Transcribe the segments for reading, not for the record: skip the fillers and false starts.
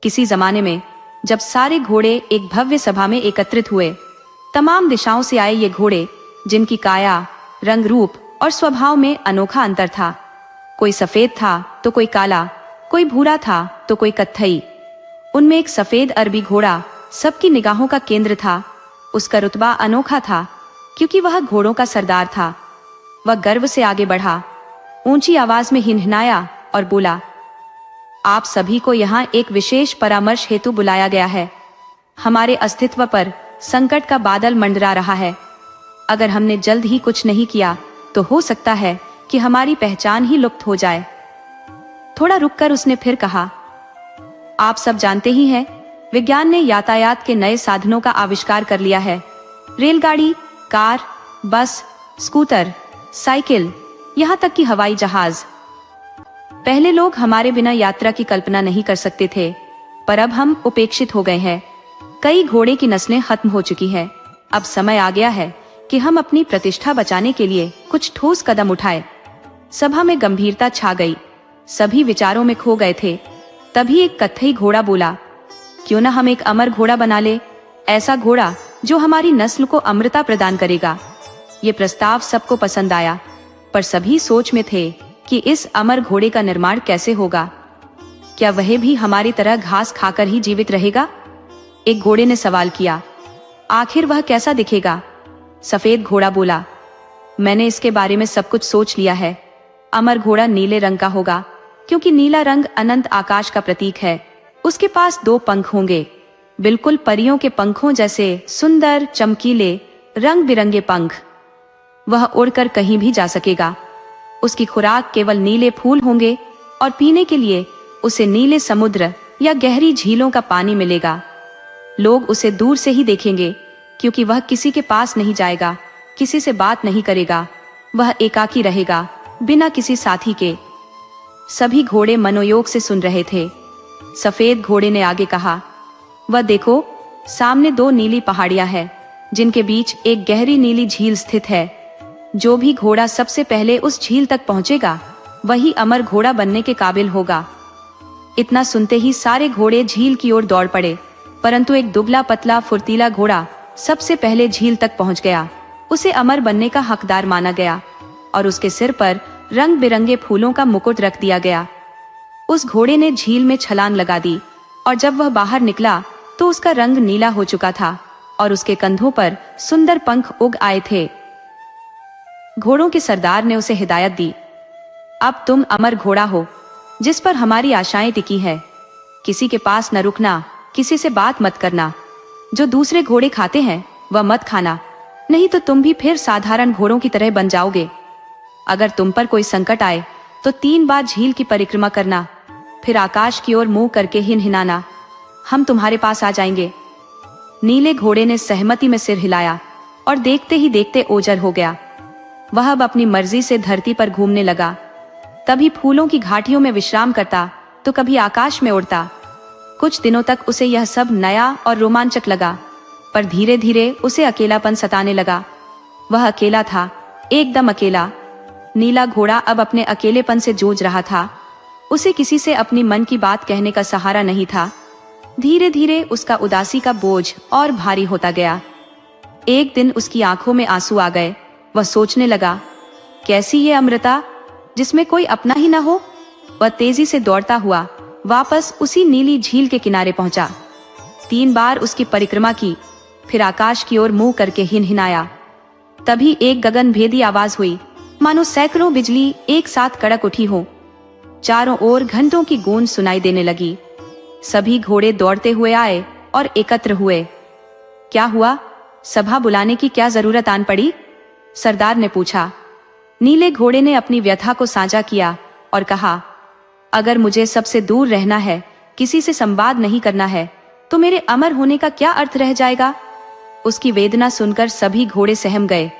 किसी जमाने में जब सारे घोड़े एक भव्य सभा में एकत्रित हुए, तमाम दिशाओं से आए ये घोड़े, जिनकी काया, रंग, रूप और स्वभाव में अनोखा अंतर था। कोई सफेद था तो कोई काला, कोई भूरा था तो कोई कत्थई। उनमें एक सफेद अरबी घोड़ा सबकी निगाहों का केंद्र था। उसका रुतबा अनोखा था क्योंकि वह घोड़ों का सरदार था। वह गर्व से आगे बढ़ा, ऊंची आवाज में हिनहिनाया और बोला, आप सभी को यहाँ एक विशेष परामर्श हेतु बुलाया गया है। हमारे अस्तित्व पर संकट का बादल मंडरा रहा है। अगर हमने जल्द ही कुछ नहीं किया तो हो सकता है कि हमारी पहचान ही लुप्त हो जाए। थोड़ा रुककर उसने फिर कहा, आप सब जानते ही हैं, विज्ञान ने यातायात के नए साधनों का आविष्कार कर लिया है। रेलगाड़ी, कार, बस, स्कूटर, साइकिल, यहाँ तक कि हवाई जहाज। पहले लोग हमारे बिना यात्रा की कल्पना नहीं कर सकते थे, पर अब हम उपेक्षित हो गए हैं। कई घोड़े की नस्लें खत्म हो चुकी हैं। अब समय आ गया है कि हम अपनी प्रतिष्ठा बचाने के लिए कुछ ठोस कदम उठाएं। सभा में गंभीरता छा गई। सभी विचारों में खो गए थे। तभी एक कत्थई घोड़ा बोला, क्यों न हम एक अमर घोड़ा बना ले, ऐसा घोड़ा जो हमारी नस्ल को अमरता प्रदान करेगा। ये प्रस्ताव सबको पसंद आया, पर सभी सोच में थे कि इस अमर घोड़े का निर्माण कैसे होगा। क्या वह भी हमारी तरह घास खाकर ही जीवित रहेगा? एक घोड़े ने सवाल किया। आखिर वह कैसा दिखेगा? सफेद घोड़ा बोला, मैंने इसके बारे में सब कुछ सोच लिया है। अमर घोड़ा नीले रंग का होगा, क्योंकि नीला रंग अनंत आकाश का प्रतीक है। उसके पास 2 पंख होंगे, बिल्कुल परियों के पंखों जैसे सुंदर, चमकीले, रंग बिरंगे पंख। वह उड़कर कहीं भी जा सकेगा। उसकी खुराक केवल नीले फूल होंगे और पीने के लिए उसे नीले समुद्र या गहरी झीलों का पानी मिलेगा। लोग उसे दूर से ही देखेंगे, क्योंकि वह किसी के पास नहीं जाएगा, किसी से बात नहीं करेगा। वह एकाकी रहेगा, बिना किसी साथी के। सभी घोड़े मनोयोग से सुन रहे थे। सफेद घोड़े ने आगे कहा, वह देखो, सामने 2 नीली पहाड़ियां हैं, जिनके बीच एक गहरी नीली झील स्थित है। जो भी घोड़ा सबसे पहले उस झील तक पहुंचेगा, वही अमर घोड़ा बनने के काबिल होगा। इतना सुनते ही सारे घोड़े झील की ओर दौड़ पड़े, परंतु एक दुबला पतला फुर्तीला घोड़ा सबसे पहले झील तक पहुंच गया। उसे अमर बनने का हकदार माना गया और उसके सिर पर रंग बिरंगे फूलों का मुकुट रख दिया गया। उस घोड़े ने झील में छलांग लगा दी और जब वह बाहर निकला तो उसका रंग नीला हो चुका था और उसके कंधों पर सुंदर पंख उग आए थे। घोड़ों के सरदार ने उसे हिदायत दी, अब तुम अमर घोड़ा हो, जिस पर हमारी आशाएं टिकी है। किसी के पास न रुकना, किसी से बात मत करना। जो दूसरे घोड़े खाते हैं वह मत खाना, नहीं तो तुम भी फिर साधारण घोड़ों की तरह बन जाओगे। अगर तुम पर कोई संकट आए तो 3 बार झील की परिक्रमा करना, फिर आकाश की ओर मुंह करके हिनहिनाना, हम तुम्हारे पास आ जाएंगे। नीले घोड़े ने सहमति में सिर हिलाया और देखते ही देखते ओझल हो गया। वह अब अपनी मर्जी से धरती पर घूमने लगा। कभी फूलों की घाटियों में विश्राम करता तो कभी आकाश में उड़ता। कुछ दिनों तक उसे यह सब नया और रोमांचक लगा, पर धीरे धीरे उसे अकेलापन सताने लगा। वह अकेला था, एकदम अकेला। नीला घोड़ा अब अपने अकेलेपन से जूझ रहा था। उसे किसी से अपनी मन की बात कहने का सहारा नहीं था। धीरे धीरे उसका उदासी का बोझ और भारी होता गया। एक दिन उसकी आंखों में आंसू आ गए। वह सोचने लगा, कैसी ये अमृता जिसमें कोई अपना ही न हो। वह तेजी से दौड़ता हुआ वापस उसी नीली झील के किनारे पहुंचा। 3 बार उसकी परिक्रमा की, फिर आकाश की ओर मुंह करके हिनहिनाया। तभी एक गगनभेदी आवाज हुई, मानो सैकड़ों बिजली एक साथ कड़क उठी हो। चारों ओर घंटों की गूंज सुनाई देने लगी। सभी घोड़े दौड़ते हुए आए और एकत्र हुए। क्या हुआ? सभा बुलाने की क्या जरूरत आन पड़ी? सरदार ने पूछा। नीले घोड़े ने अपनी व्यथा को साझा किया और कहा, अगर मुझे सबसे दूर रहना है, किसी से संवाद नहीं करना है, तो मेरे अमर होने का क्या अर्थ रह जाएगा? उसकी वेदना सुनकर सभी घोड़े सहम गए।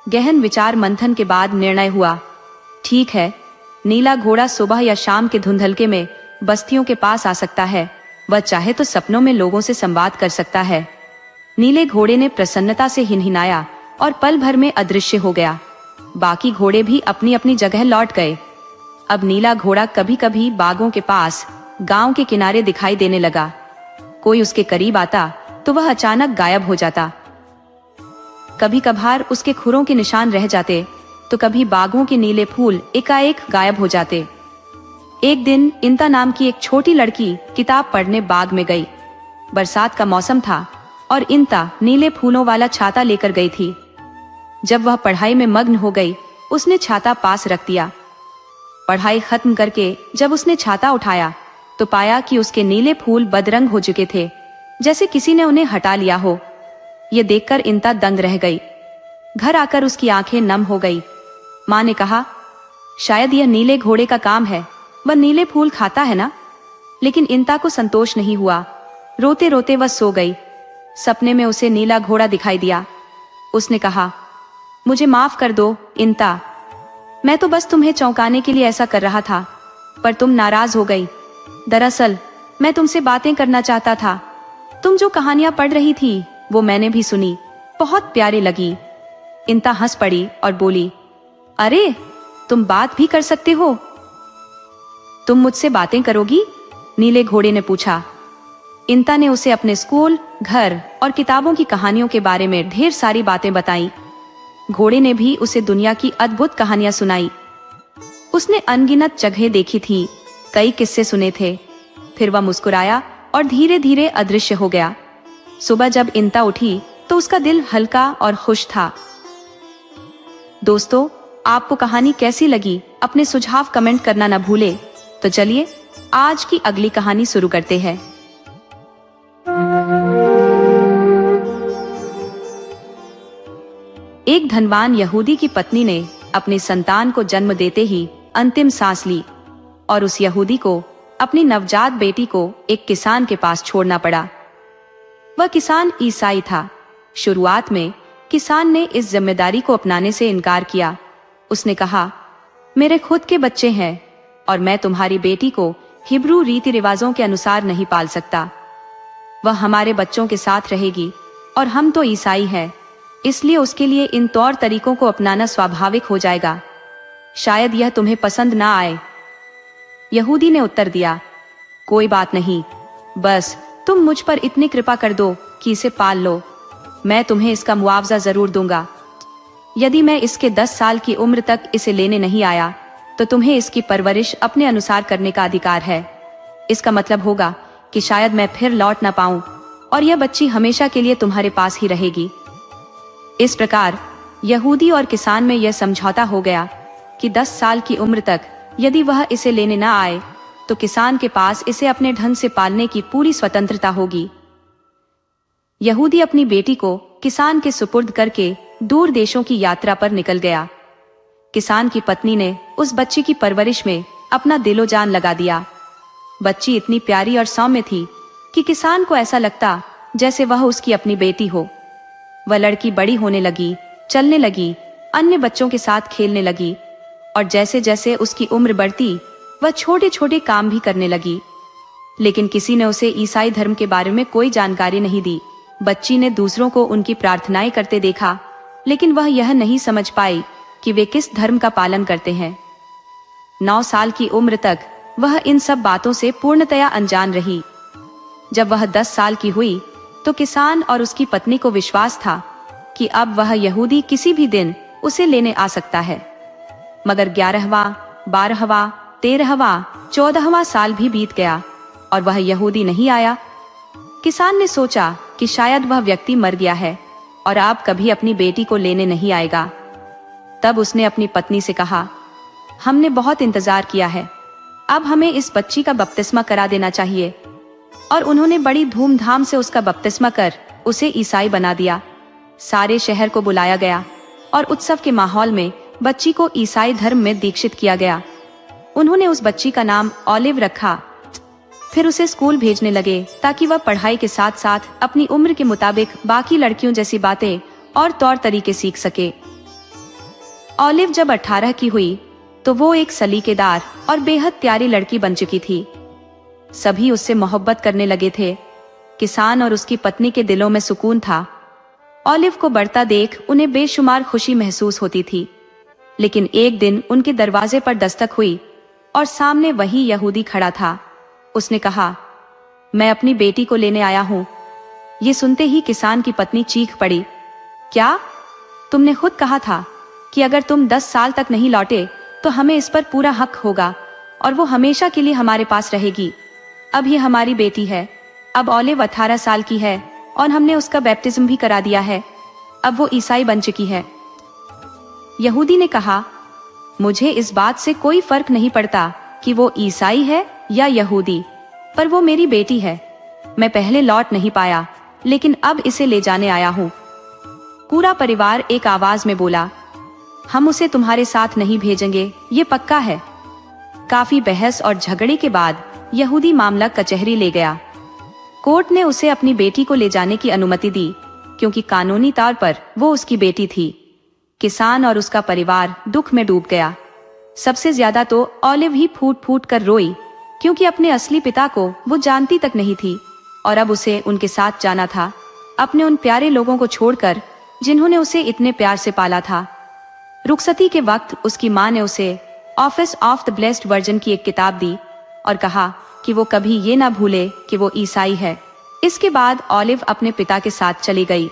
गहन विचार मंथन के बाद निर्णय हुआ, ठीक है, नीला घोड़ा सुबह या शाम के धुंधलके में बस्तियों के पास आ सकता है। वह चाहे तो सपनों में लोगों से संवाद कर सकता है। नीले घोड़े ने प्रसन्नता से हिनहिनाया और पल भर में अदृश्य हो गया। बाकी घोड़े भी अपनी अपनी जगह लौट गए। अब नीला घोड़ा कभी कभी बागों के पास, गांव के किनारे दिखाई देने लगा। कोई उसके करीब आता तो वह अचानक गायब हो जाता। कभी कभार उसके खुरों के निशान रह जाते तो कभी बागों के नीले फूल एकाएक गायब हो जाते। एक दिन इंता नाम की एक छोटी लड़की किताब पढ़ने बाग में गई। बरसात का मौसम था और इंता नीले फूलों वाला छाता लेकर गई थी। जब वह पढ़ाई में मग्न हो गई, उसने छाता पास रख दिया। पढ़ाई खत्म करके जब उसने छाता उठाया तो पाया कि उसके नीले फूल बदरंग हो चुके थे, जैसे किसी ने उन्हें हटा लिया हो। ये देखकर इंता दंग रह गई। घर आकर उसकी आंखें नम हो गई। माँ ने कहा, शायद यह नीले घोड़े का काम है, वह नीले फूल खाता है ना। लेकिन इंता को संतोष नहीं हुआ। रोते रोते वह सो गई। सपने में उसे नीला घोड़ा दिखाई दिया। उसने कहा, मुझे माफ कर दो इंता, मैं तो बस तुम्हें चौंकाने के लिए ऐसा कर रहा था, पर तुम नाराज हो गई। दरअसल मैं तुमसे बातें करना चाहता था। तुम जो कहानियां पढ़ रही थी वो मैंने भी सुनी, बहुत प्यारी लगी। इंता हंस पड़ी और बोली, अरे तुम बात भी कर सकते हो? तुम मुझसे बातें करोगी? नीले घोड़े ने पूछा। इंता ने उसे अपने स्कूल, घर और किताबों की कहानियों के बारे में ढेर सारी बातें बताई। घोड़े ने भी उसे दुनिया की अद्भुत कहानियां सुनाई। उसने अनगिनत जगह देखी थी, कई किस्से सुने थे। फिर वह मुस्कुराया और धीरे धीरे अदृश्य हो गया। सुबह जब इंता उठी तो उसका दिल हल्का और खुश था। दोस्तों, आपको कहानी कैसी लगी? अपने सुझाव कमेंट करना न भूले। तो चलिए आज की अगली कहानी शुरू करते हैं। एक धनवान यहूदी की पत्नी ने अपनी संतान को जन्म देते ही अंतिम सांस ली और उस यहूदी को अपनी नवजात बेटी को एक किसान के पास छोड़ना पड़ा। वह किसान ईसाई था। शुरुआत में किसान ने इस जिम्मेदारी को अपनाने से इनकार किया। उसने कहा, मेरे खुद के बच्चे हैं और मैं तुम्हारी बेटी को हिब्रू रीति रिवाजों के अनुसार नहीं पाल सकता। वह हमारे बच्चों के साथ रहेगी और हम तो ईसाई हैं, इसलिए उसके लिए इन तौर तरीकों को अपनाना स्वाभाविक हो जाएगा। शायद यह तुम्हें पसंद ना आए। यहूदी ने उत्तर दिया, कोई बात नहीं, बस तुम मुझ पर इतनी कृपा कर दो कि इसे पाल लो। मैं तुम्हें इसका मुआवजा जरूर दूंगा। यदि मैं इसके 10 साल की उम्र तक इसे लेने नहीं आया तो तुम्हें इसकी परवरिश अपने अनुसार करने का अधिकार है। इसका मतलब होगा कि शायद मैं फिर लौट ना पाऊं और यह बच्ची हमेशा के लिए तुम्हारे पास ही रहेगी। इस प्रकार यहूदी और किसान में यह समझौता हो गया कि 10 साल की उम्र तक यदि वह इसे लेने न आए तो किसान के पास इसे अपने ढंग से पालने की पूरी स्वतंत्रता होगी। यहूदी अपनी बेटी को किसान के सुपुर्द करके दूर देशों की यात्रा पर निकल गया। किसान की पत्नी ने उस बच्ची की परवरिश में अपना दिलो जान लगा दिया। बच्ची इतनी प्यारी और सौम्य थी कि किसान को ऐसा लगता जैसे वह उसकी अपनी बेटी हो। वह लड़की बड़ी होने लगी, चलने लगी, अन्य बच्चों के साथ खेलने लगी और जैसे जैसे उसकी उम्र बढ़ती वह छोटे छोटे काम भी करने लगी। लेकिन किसी ने उसे ईसाई धर्म के बारे में कोई जानकारी नहीं दी। बच्ची ने दूसरों को उनकी प्रार्थनाएं करते देखा, लेकिन वह यह नहीं समझ पाई कि वे किस धर्म का पालन करते हैं। 9 साल की उम्र तक वह इन सब बातों से पूर्णतया अनजान रही। जब वह 10 साल की हुई तो किसान और उसकी पत्नी को विश्वास था कि अब वह यहूदी किसी भी दिन उसे लेने आ सकता है। मगर 11वां, 12वां, 13वां, 14वां साल भी बीत गया और वह यहूदी नहीं आया। किसान ने सोचा कि शायद वह व्यक्ति मर गया है और अब कभी अपनी बेटी को लेने नहीं आएगा। तब उसने अपनी पत्नी से कहा, हमने बहुत इंतजार किया है, अब हमें इस बच्ची का बपतिस्मा करा देना चाहिए। और उन्होंने बड़ी धूमधाम से उसका बपतिस्मा कर उसे ईसाई बना दिया। सारे शहर को बुलाया गया और उत्सव के माहौल में बच्ची को ईसाई धर्म में दीक्षित किया गया। उन्होंने उस बच्ची का नाम ऑलिव रखा। फिर उसे स्कूल भेजने लगे ताकि वह पढ़ाई के साथ साथ अपनी उम्र के मुताबिक बाकी लड़कियों जैसी बातें और तौर तरीके सीख सके। ऑलिव जब 18 की हुई तो वो एक सलीकेदार और बेहद प्यारी लड़की बन चुकी थी। सभी उससे मोहब्बत करने लगे थे। किसान और उसकी पत्नी के दिलों में सुकून था। ऑलिव को बढ़ता देख उन्हें बेशुमार खुशी महसूस होती थी। लेकिन एक दिन उनके दरवाजे पर दस्तक हुई और सामने वही यहूदी खड़ा था। उसने कहा, मैं अपनी बेटी को लेने आया हूं। ये सुनते ही किसान की पत्नी चीख पड़ी, क्या? तुमने खुद कहा था कि अगर तुम 10 साल तक नहीं लौटे तो हमें इस पर पूरा हक होगा और वो हमेशा के लिए हमारे पास रहेगी। अब ये हमारी बेटी है। अब ओलिव 18 साल की है और हमने उसका बैप्टिज्म भी करा दिया है। अब वो ईसाई बन चुकी है। यहूदी ने कहा, मुझे इस बात से कोई फर्क नहीं पड़ता कि वो ईसाई है या यहूदी, पर वो मेरी बेटी है। मैं पहले लौट नहीं पाया, लेकिन अब इसे ले जाने आया हूँ। पूरा परिवार एक आवाज में बोला, हम उसे तुम्हारे साथ नहीं भेजेंगे, ये पक्का है। काफी बहस और झगड़े के बाद यहूदी मामला कचहरी ले गया। कोर्ट ने उसे अपनी बेटी को ले जाने की अनुमति दी, क्योंकि कानूनी तौर पर वो उसकी बेटी थी। किसान और उसका परिवार दुख में डूब गया। सबसे ज्यादा तो ओलिव ही फूट फूट कर रोई, क्योंकि अपने असली पिता को वो जानती तक नहीं थी और अब उसे उनके साथ जाना था, अपने उन प्यारे लोगों को छोड़कर जिन्होंने उसे इतने प्यार से पाला था। रुखसती के वक्त उसकी माँ ने उसे office of the blessed virgin की एक किताब दी और कहा कि वो कभी ये ना भूले कि वो ईसाई है। इसके बाद ओलिव अपने पिता के साथ चली गई।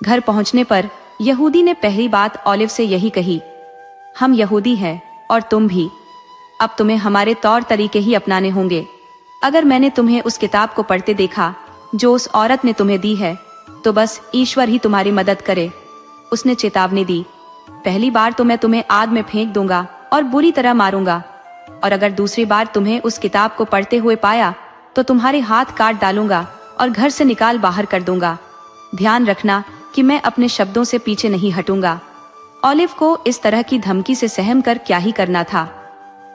घर पहुंचने पर यहूदी ने पहली बात ओलिव से यही कही, हम यहूदी हैं और तुम भी। अब तुम्हें हमारे तौर तरीके ही अपनाने होंगे। अगर मैंने तुम्हें उस किताब को पढ़ते देखा जो उस औरत ने तुम्हें दी है, तो बस ईश्वर ही तुम्हारी मदद करे। उसने चेतावनी दी, पहली बार तो मैं तुम्हें आग में फेंक दूंगा और बुरी तरह मारूंगा, और अगर दूसरी बार तुम्हें उस किताब को पढ़ते हुए पाया तो तुम्हारे हाथ काट डालूंगा और घर से निकाल बाहर कर दूंगा। ध्यान रखना कि मैं अपने शब्दों से पीछे नहीं हटूंगा। ओलिव को इस तरह की धमकी से सहम कर क्या ही करना था।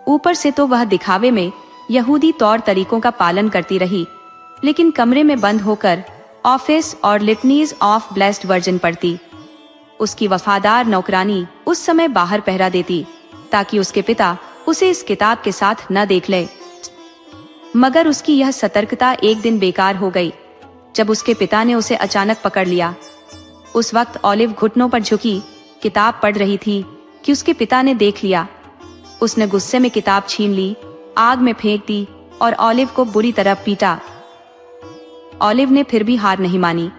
ऊपर से तो वह दिखावे में यहूदी तौर तरीकों का पालन करती रही, लेकिन कमरे में बंद होकर ऑफिस और लिटनीज ऑफ ब्लेस्ड वर्जिन पढ़ती। उसकी वफादार नौकरानी उस समय बाहर पहरा देती ताकि उसके पिता उसे इस किताब के साथ न देख ले। मगर उसकी यह सतर्कता एक दिन बेकार हो गई, जब उसके पिता ने उसे अचानक पकड़ लिया। उस वक्त ओलिव घुटनों पर झुकी किताब पढ़ रही थी कि उसके पिता ने देख लिया। उसने गुस्से में किताब छीन ली, आग में फेंक दी और ओलिव को बुरी तरह पीटा। ओलिव ने फिर भी हार नहीं मानी।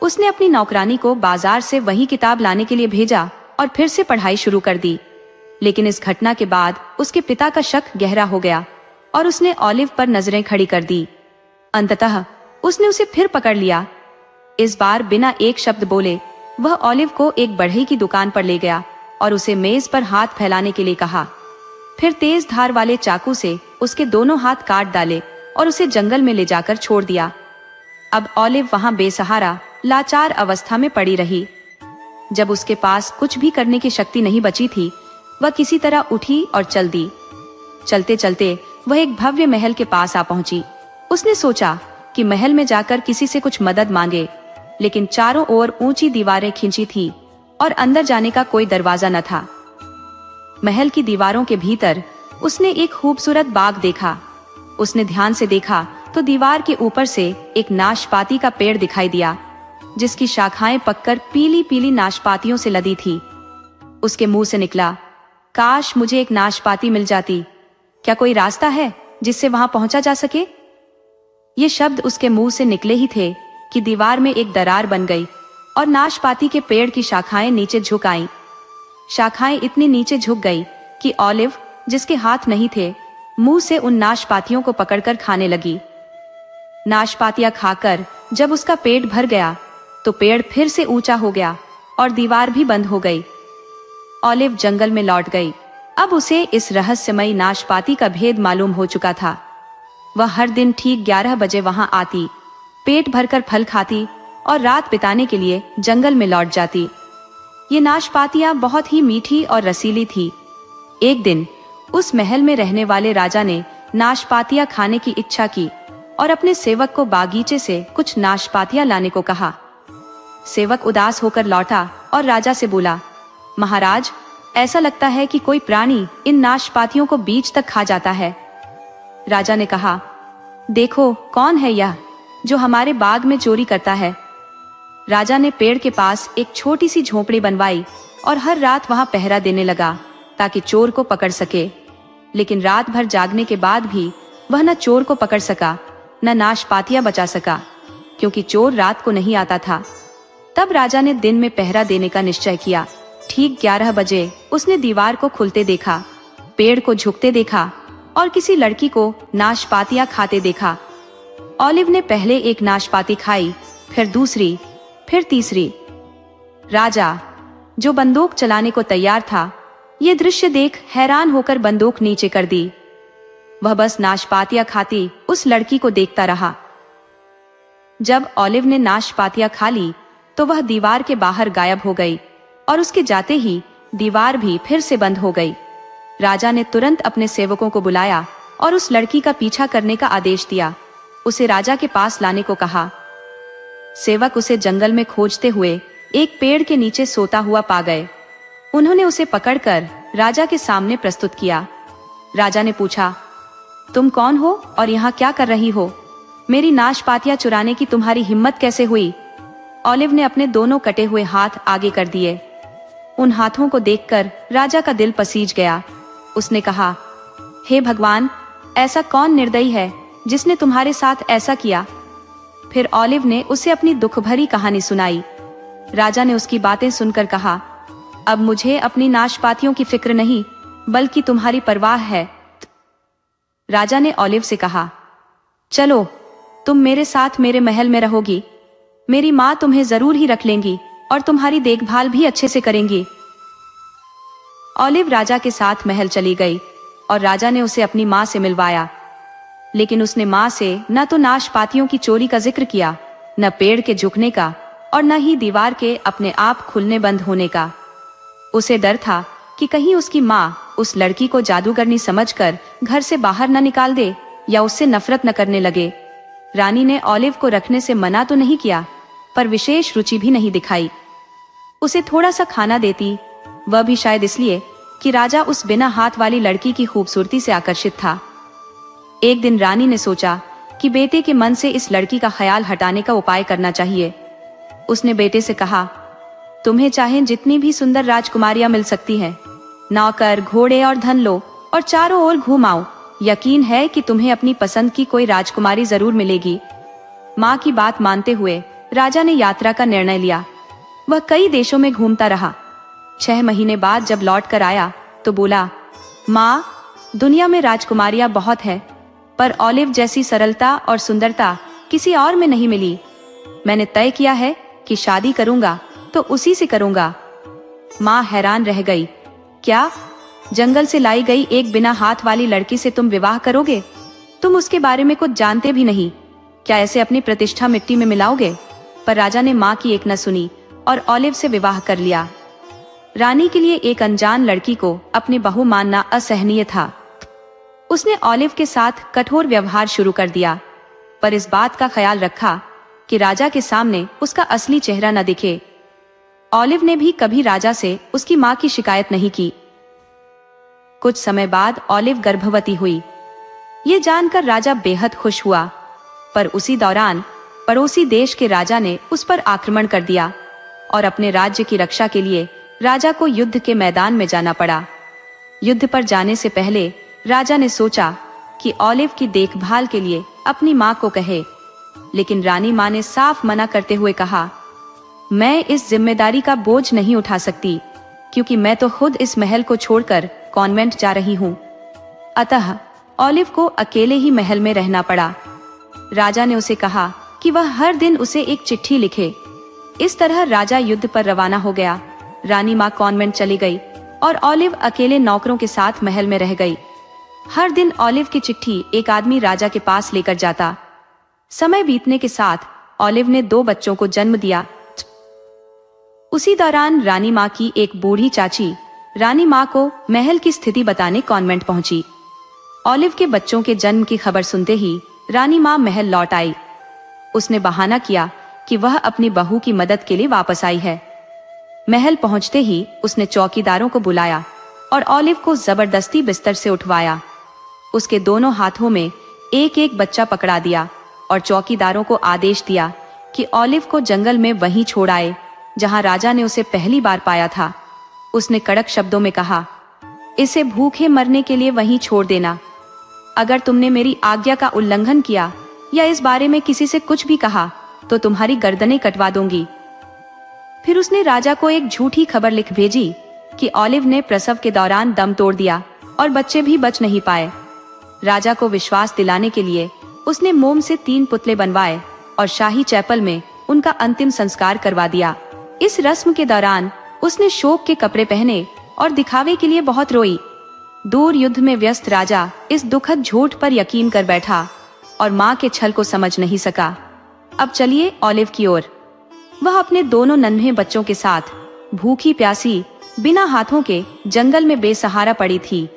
उसने अपनी नौकरानी को बाजार से वही किताब लाने के लिए भेजा और फिर से पढ़ाई शुरू कर दी। लेकिन इस घटना के बाद उसके पिता का शक गहरा हो गया और उसने ओलिव पर नजरें खड़ी कर दी। अंततः उसने उसे फिर पकड़ लिया। इस बार बिना एक शब्द बोले वह ओलिव को एक बढ़ई की दुकान पर ले गया और उसे मेज पर हाथ फैलाने के लिए कहा। फिर तेज धार वाले चाकू से उसके दोनों हाथ काट डाले और उसे जंगल में ले जाकर छोड़ दिया। अब ओलिव वहां बेसहारा लाचार अवस्था में पड़ी रही। जब उसके पास कुछ भी करने की शक्ति नहीं बची थी, वह किसी तरह उठी और चल दी। चलते चलते वह एक भव्य महल के पास आ पहुंची। उसने सोचा कि महल में जाकर किसी से कुछ मदद मांगे, लेकिन चारों ओर ऊंची दीवारें खींची थी और अंदर जाने का कोई दरवाजा न था। महल की दीवारों के भीतर उसने एक खूबसूरत बाग देखा। उसने ध्यान से देखा तो दीवार के ऊपर से एक नाशपाती का पेड़ दिखाई दिया, जिसकी शाखाएं पककर पीली पीली नाशपातियों से लदी थी। उसके मुंह से निकला, काश मुझे एक नाशपाती मिल जाती। क्या कोई रास्ता है जिससे वहां पहुंचा जा सके? ये शब्द उसके मुंह से निकले ही थे कि दीवार में एक दरार बन गई और नाशपाती के पेड़ की शाखाएं नीचे झुक आईं। शाखाएं इतनी नीचे झुक गई कि ओलिव, जिसके हाथ नहीं थे, मुंह से उन नाशपातियों को पकड़कर खाने लगी। नाशपातियां खाकर जब उसका पेट भर गया तो पेड़ फिर से ऊंचा हो गया और दीवार भी बंद हो गई। ओलिव जंगल में लौट गई। अब उसे इस रहस्यमयी नाशपाती का भेद मालूम हो चुका था। वह हर दिन ठीक 11 बजे वहां आती, पेट भरकर फल खाती और रात बिताने के लिए जंगल में लौट जाती। ये नाशपातियां बहुत ही मीठी और रसीली थी। एक दिन उस महल में रहने वाले राजा ने नाशपातियां खाने की इच्छा की और अपने सेवक को बागीचे से कुछ नाशपातियां लाने को कहा। सेवक उदास होकर लौटा और राजा से बोला, महाराज, ऐसा लगता है कि कोई प्राणी इन नाशपातियों को बीज तक खा जाता है। राजा ने कहा, देखो कौन है यह जो हमारे बाग में चोरी करता है। राजा ने पेड़ के पास एक छोटी सी झोपड़ी बनवाई और हर रात वहां पहरा देने लगा ताकि चोर को पकड़ सके। लेकिन रात भर जागने के बाद भी वह न चोर को पकड़ सका न नाशपातियां बचा सका, क्योंकि चोर रात को नहीं आता था। तब राजा ने दिन में पहरा देने का निश्चय किया। ठीक 11 बजे उसने दीवार को खुलते देखा, पेड़ को झुकते देखा और किसी लड़की को नाशपातियां खाते देखा। ऑलिव ने पहले एक नाशपाती खाई, फिर दूसरी, फिर तीसरी। राजा, जो बंदूक चलाने को तैयार था, ये दृश्य देख हैरान होकर बंदूक नीचे कर दी। वह बस नाशपातियां खाती उस लड़की को देखता रहा। जब ऑलिव ने नाशपातियां खा ली तो वह दीवार के बाहर गायब हो गई और उसके जाते ही दीवार भी फिर से बंद हो गई। राजा ने तुरंत अपने सेवकों को बुलाया और उस लड़की का पीछा करने का आदेश दिया। उसे राजा के पास लाने को कहा। सेवक उसे जंगल में खोजते हुए एक पेड़ के नीचे सोता हुआ पा गए। उन्होंने उसे पकड़कर राजा के सामने प्रस्तुत किया। राजा ने पूछा, तुम कौन हो और यहाँ क्या कर रही हो? मेरी नाशपातियां चुराने की तुम्हारी हिम्मत कैसे हुई? ऑलिव ने अपने दोनों कटे हुए हाथ आगे कर दिए। उन हाथों को देखकर राजा का दिल पसीज गया। उसने कहा, हे भगवान, ऐसा कौन निर्दयी है जिसने तुम्हारे साथ ऐसा किया? फिर ऑलिव ने उसे अपनी दुख भरी कहानी सुनाई। राजा ने उसकी बातें सुनकर कहा, अब मुझे अपनी नाशपातियों की फिक्र नहीं, बल्कि तुम्हारी परवाह है। राजा ने ऑलिव से कहा, चलो, तुम मेरे साथ मेरे महल में रहोगी। मेरी माँ तुम्हें जरूर ही रख लेंगी और तुम्हारी देखभाल भी अच्छे से करेंगी। ऑलिव राजा के साथ महल चली गई और राजा ने उसे अपनी माँ से मिलवाया। लेकिन उसने माँ से न तो नाशपातियों की चोरी का जिक्र किया, न पेड़ के झुकने का और न ही दीवार के अपने आप खुलने बंद होने का। उसे डर था कि कहीं उसकी माँ उस लड़की को जादूगरनी समझकर घर से बाहर न निकाल दे या उससे नफरत न करने लगे। रानी ने ऑलिव को रखने से मना तो नहीं किया, पर विशेष रुचि भी नहीं दिखाई। उसे थोड़ा सा खाना देती, वह भी शायद इसलिए कि राजा उस बिना हाथ वाली लड़की की खूबसूरती से आकर्षित था। एक दिन रानी ने सोचा कि बेटे के मन से इस लड़की का ख्याल हटाने का उपाय करना चाहिए। उसने बेटे से कहा, तुम्हें चाहे जितनी भी सुंदर राजकुमारियां मिल सकती हैं, नौकर, घोड़े और धन लो और चारों ओर घूम आओ। यकीन है कि तुम्हें अपनी पसंद की कोई राजकुमारी जरूर मिलेगी। माँ की बात मानते हुए राजा ने यात्रा का निर्णय लिया। वह कई देशों में घूमता रहा। 6 महीने बाद जब लौट कर आया तो बोला, माँ, दुनिया में राजकुमारियां बहुत है, पर ऑलिव जैसी सरलता और सुंदरता किसी और में नहीं मिली। मैंने तय किया है कि शादी करूंगा तो उसी से करूंगा। माँ हैरान रह गई। क्या? जंगल से लाई गई एक बिना हाथ वाली लड़की से तुम विवाह करोगे? तुम उसके बारे में कुछ जानते भी नहीं। क्या ऐसे अपनी प्रतिष्ठा मिट्टी में मिलाओगे? पर राजा ने माँ की एक न सुनी और ऑलिव से विवाह कर लिया। रानी के लिए एक अनजान लड़की को अपनी बहू मानना असहनीय था। उसने ऑलिव के साथ कठोर व्यवहार शुरू कर दिया, पर इस बात का ख्याल रखा कि राजा के सामने उसका असली चेहरा न दिखे। ऑलिव ने भी कभी राजा से उसकी माँ की शिकायत नहीं की। कुछ समय बाद ऑलिव गर्भवती हुई। ये जानकर राजा बेहद खुश हुआ, पर उसी दौरान पड़ोसी देश के राजा ने उस पर आक्रमण कर दिया और अपने राज्य की रक्षा के लिए राजा को युद्ध के मैदान में जाना पड़ा। युद्ध पर जाने से पहले राजा ने सोचा कि ऑलिव की देखभाल के लिए अपनी माँ को कहे, लेकिन रानी माँ ने साफ मना करते हुए कहा, मैं इस जिम्मेदारी का बोझ नहीं उठा सकती, क्योंकि मैं तो खुद इस महल को छोड़कर कॉन्वेंट जा रही हूँ। अतः ऑलिव को अकेले ही महल में रहना पड़ा। राजा ने उसे कहा कि वह हर दिन उसे एक चिट्ठी लिखे। इस तरह राजा युद्ध पर रवाना हो गया। रानी माँ कॉन्वेंट चली गई और ऑलिव अकेले नौकरों के साथ महल में रह गई। हर दिन ऑलिव की चिट्ठी एक आदमी राजा के पास लेकर जाता। समय बीतने के साथ ऑलिव ने 2 बच्चों को जन्म दिया। उसी दौरान रानी माँ की एक बूढ़ी चाची रानी माँ को महल की स्थिति बताने कॉन्वेंट पहुंची। ऑलिव के बच्चों के जन्म की खबर सुनते ही रानी माँ महल लौट आई। उसने बहाना किया कि वह अपनी बहू की मदद के लिए वापस आई है। महल पहुंचते ही उसने चौकीदारों को बुलाया और ऑलिव को जबरदस्ती बिस्तर से उठवाया। उसके दोनों हाथों में एक एक बच्चा पकड़ा दिया और चौकीदारों को आदेश दिया कि ऑलिव को जंगल में वहीं छोड़ आए जहां राजा ने उसे पहली बार पाया था। उसने कड़क शब्दों में कहा, इसे भूखे मरने के लिए वहीं छोड़ देना। अगर तुमने मेरी आज्ञा का उल्लंघन किया या इस बारे में किसी से कुछ भी कहा तो तुम्हारी गर्दनें कटवा दूंगी। फिर उसने राजा को एक झूठी खबर लिख भेजी कि ऑलिव ने प्रसव के दौरान दम तोड़ दिया और बच्चे भी बच नहीं पाए। राजा को विश्वास दिलाने के लिए उसने मोम से 3 पुतले बनवाए और शाही चैपल में उनका अंतिम संस्कार करवा दिया। इस रस्म के दौरान उसने शोक के कपड़े पहने और दिखावे के लिए बहुत रोई। दूर युद्ध में व्यस्त राजा इस दुखद झूठ पर यकीन कर बैठा और माँ के छल को समझ नहीं सका। अब चलिए ऑलिव की ओर। वह अपने दोनों नन्हे बच्चों के साथ भूखी प्यासी बिना हाथों के जंगल में बेसहारा पड़ी थी।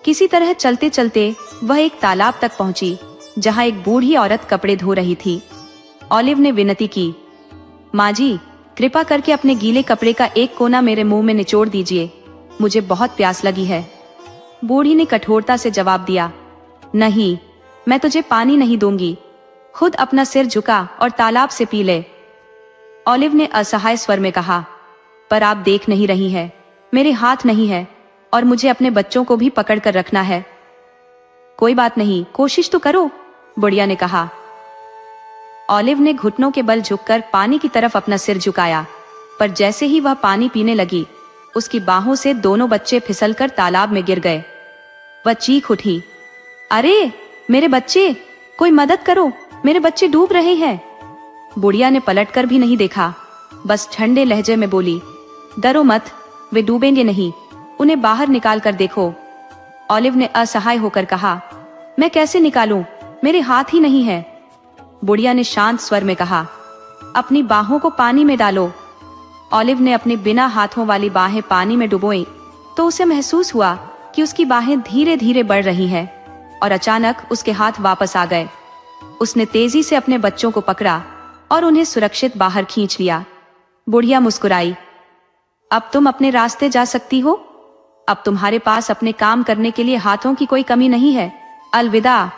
किसी तरह चलते चलते वह एक तालाब तक पहुंची जहां एक बूढ़ी औरत कपड़े धो रही थी। ऑलिव ने विनती की, माँ जी, कृपा करके अपने गीले कपड़े का एक कोना मेरे मुंह में निचोड़ दीजिए, मुझे बहुत प्यास लगी है। बूढ़ी ने कठोरता से जवाब दिया, नहीं, मैं तुझे पानी नहीं दूंगी, खुद अपना सिर झुका और तालाब से पी ले। ऑलिव ने असहाय स्वर में कहा, पर आप देख नहीं रही है, मेरे हाथ नहीं है और मुझे अपने बच्चों को भी पकड़ कर रखना है। कोई बात नहीं, कोशिश तो करो, बुढ़िया ने कहा। ऑलिव ने घुटनों के बल झुककर पानी की तरफ अपना सिर झुकाया, पर जैसे ही वह पानी पीने लगी उसकी बाहों से दोनों बच्चे फिसलकर तालाब में गिर गए। वह चीख उठी, अरे मेरे बच्चे, कोई मदद करो, मेरे बच्चे डूब रहे हैं। बुढ़िया ने पलटकर भी नहीं देखा, बस ठंडे लहजे में बोली, डरो मत, वे डूबेंगे नहीं, उन्हें बाहर निकाल कर देखो। ऑलिव ने असहाय होकर कहा, मैं कैसे निकालूं, मेरे हाथ ही नहीं है। बुढ़िया ने शांत स्वर में कहा, अपनी बाहों को पानी में डालो। ऑलिव ने अपनी बिना हाथों वाली बाहें पानी में डुबोई तो उसे महसूस हुआ कि उसकी बाहें धीरे धीरे बढ़ रही हैं और अचानक उसके हाथ वापस आ गए। उसने तेजी से अपने बच्चों को पकड़ा और उन्हें सुरक्षित बाहर खींच लिया। बुढ़िया मुस्कुराई, अब तुम अपने रास्ते जा सकती हो, अब तुम्हारे पास अपने काम करने के लिए हाथों की कोई कमी नहीं है, अलविदा।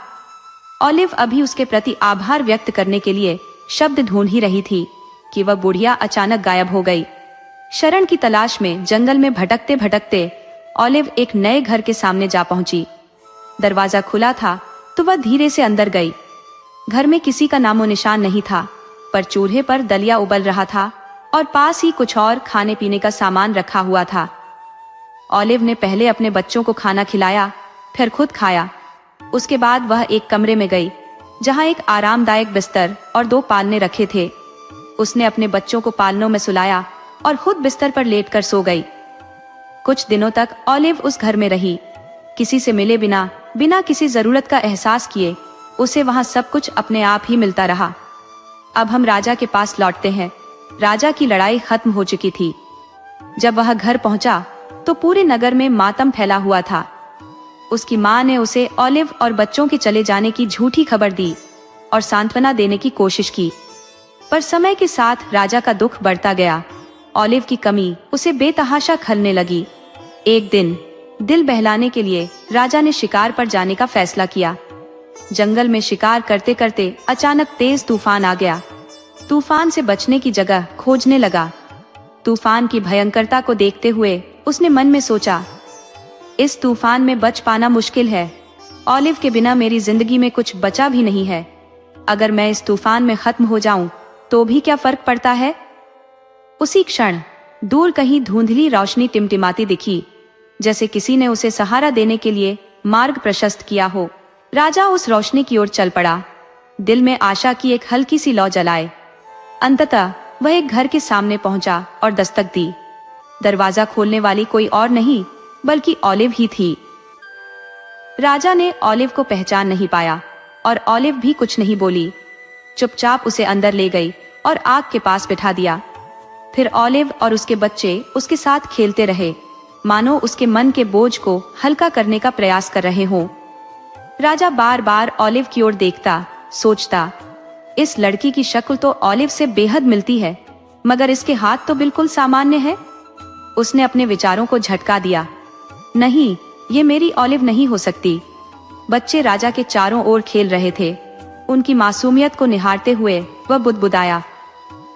ऑलिव अभी उसके प्रति आभार व्यक्त करने के लिए शब्द ढूंढ ही रही थी कि वह बुढ़िया अचानक गायब हो गई। शरण की तलाश में जंगल में भटकते भटकते ऑलिव एक नए घर के सामने जा पहुंची। दरवाजा खुला था तो वह धीरे से अंदर गई। घर में किसी का नामो निशान नहीं था, पर चूल्हे पर दलिया उबल रहा था और पास ही कुछ और खाने पीने का सामान रखा हुआ था। ऑलिव ने पहले अपने बच्चों को खाना खिलाया, फिर खुद खाया। उसके बाद वह एक कमरे में गई जहां एक आरामदायक बिस्तर और 2 पालने रखे थे। उसने अपने बच्चों को पालनों में सुलाया और खुद बिस्तर पर लेटकर सो गई। कुछ दिनों तक ऑलिव उस घर में रही, किसी से मिले बिना, बिना किसी जरूरत का एहसास किए उसे वहां सब कुछ अपने आप ही मिलता रहा। अब हम राजा के पास लौटते हैं। राजा की लड़ाई खत्म हो चुकी थी। जब वह घर पहुंचा तो पूरे नगर में मातम फैला हुआ था। उसकी माँ ने उसे ऑलिव और बच्चों के चले जाने की झूठी खबर दी और सांत्वना देने की कोशिश की, पर समय के साथ राजा का दुख बढ़ता गया। ऑलिव की कमी उसे बेतहाशा खलने लगी। एक दिन दिल बहलाने के लिए राजा ने शिकार पर जाने का फैसला किया। जंगल में शिकार करते करते अचानक तेज तूफान आ गया। तूफान से बचने की जगह खोजने लगा। तूफान की भयंकरता को देखते हुए उसने मन में सोचा, इस तूफान में बच पाना मुश्किल है। ऑलिव के बिना मेरी जिंदगी में कुछ बचा भी नहीं है। अगर मैं इस तूफान में खत्म हो जाऊं तो भी क्या फर्क पड़ता है। उसी क्षण दूर कहीं धुंधली रोशनी टिमटिमाती दिखी, जैसे किसी ने उसे सहारा देने के लिए मार्ग प्रशस्त किया हो। राजा उस रोशनी की ओर चल पड़ा, दिल में आशा की एक हल्की सी लौ जलाए। अंततः वह एक घर के सामने पहुंचा और दस्तक दी। दरवाजा खोलने वाली कोई और नहीं बल्कि ऑलिव ही थी। राजा ने ऑलिव को पहचान नहीं पाया और ऑलिव भी कुछ नहीं बोली। चुपचाप उसे अंदर ले गई और आग के पास बिठा दिया। फिर ऑलिव और उसके बच्चे उसके साथ खेलते रहे, मानो उसके मन के बोझ को हल्का करने का प्रयास कर रहे हों। राजा बार बार ऑलिव की ओर देखता, सोचता, इस लड़की की शक्ल तो ऑलिव से बेहद मिलती है, मगर इसके हाथ तो बिल्कुल सामान्य है। उसने अपने विचारों को झटका दिया, नहीं, ये मेरी ऑलिव नहीं हो सकती। बच्चे राजा के चारों ओर खेल रहे थे। उनकी मासूमियत को निहारते हुए वह बुदबुदाया,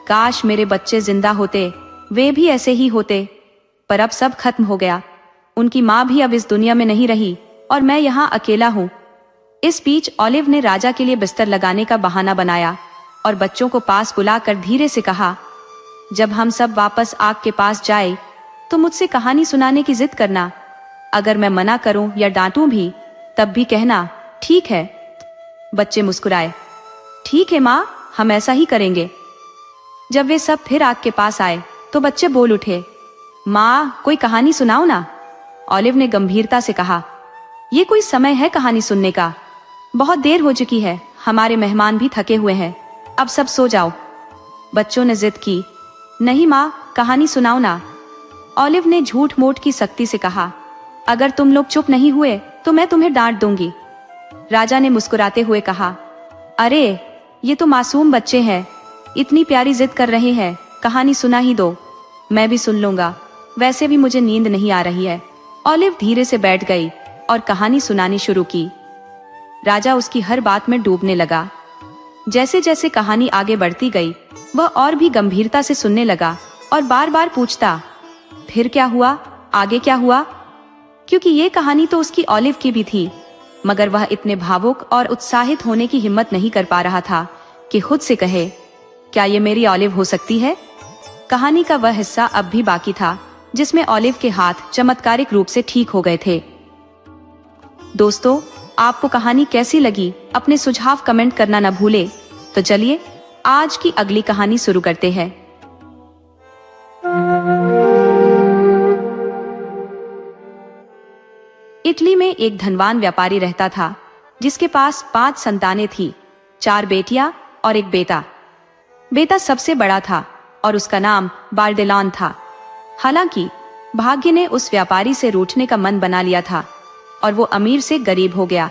काश मेरे बच्चे जिंदा होते, वे भी ऐसे ही होते। पर अब सब खत्म हो गया। उनकी माँ भी अब इस दुनिया में नहीं रही और मैं यहाँ अकेला हूँ। इस बीच ऑलिव ने राजा के लिए बिस्तर लगाने का बहाना बनाया और बच्चों को पास बुलाकर धीरे से कहा, जब हम सब वापस आग के पास जाए तो मुझसे कहानी सुनाने की जिद करना। अगर मैं मना करूं या डांटूं भी तब भी कहना, ठीक है। बच्चे मुस्कुराए। ठीक है माँ, हम ऐसा ही करेंगे। जब वे सब फिर आग के पास आए तो बच्चे बोल उठे, माँ कोई कहानी सुनाओ ना। ऑलिव ने गंभीरता से कहा, ये कोई समय है कहानी सुनने का? बहुत देर हो चुकी है, हमारे मेहमान भी थके हुए हैं, अब सब सो जाओ। बच्चों ने जिद की, नहीं माँ, कहानी सुनाओ ना। ऑलिव ने झूठ मूठ की सख्ती से कहा, अगर तुम लोग चुप नहीं हुए तो मैं तुम्हें डांट दूंगी। राजा ने मुस्कुराते हुए कहा, अरे ये तो मासूम बच्चे हैं, इतनी प्यारी जिद कर रहे हैं, कहानी सुना ही दो, मैं भी सुन लूंगा, वैसे भी मुझे नींद नहीं आ रही है। ऑलिव धीरे से बैठ गई और कहानी सुनानी शुरू की। राजा उसकी हर बात में डूबने लगा। जैसे जैसे कहानी आगे बढ़ती गई वह और भी गंभीरता से सुनने लगा और बार बार पूछता, फिर क्या हुआ, आगे क्या हुआ? क्योंकि ये कहानी तो उसकी ऑलिव की भी थी, मगर वह इतने भावुक और उत्साहित होने की हिम्मत नहीं कर पा रहा था कि खुद से कहे, क्या ये मेरी ऑलिव हो सकती है? कहानी का वह हिस्सा अब भी बाकी था जिसमें ऑलिव के हाथ चमत्कारिक रूप से ठीक हो गए थे। दोस्तों, आपको कहानी कैसी लगी अपने सुझाव कमेंट करना न भूले। तो चलिए आज की अगली कहानी शुरू करते हैं। इटली में एक धनवान व्यापारी रहता था जिसके पास 5 संतानें थी, 4 बेटियां और एक बेटा। बेटा सबसे बड़ा था और उसका नाम बाल्डेलॉन था। हालांकि भाग्य ने उस व्यापारी से रूठने का मन बना लिया था और वो अमीर से गरीब हो गया।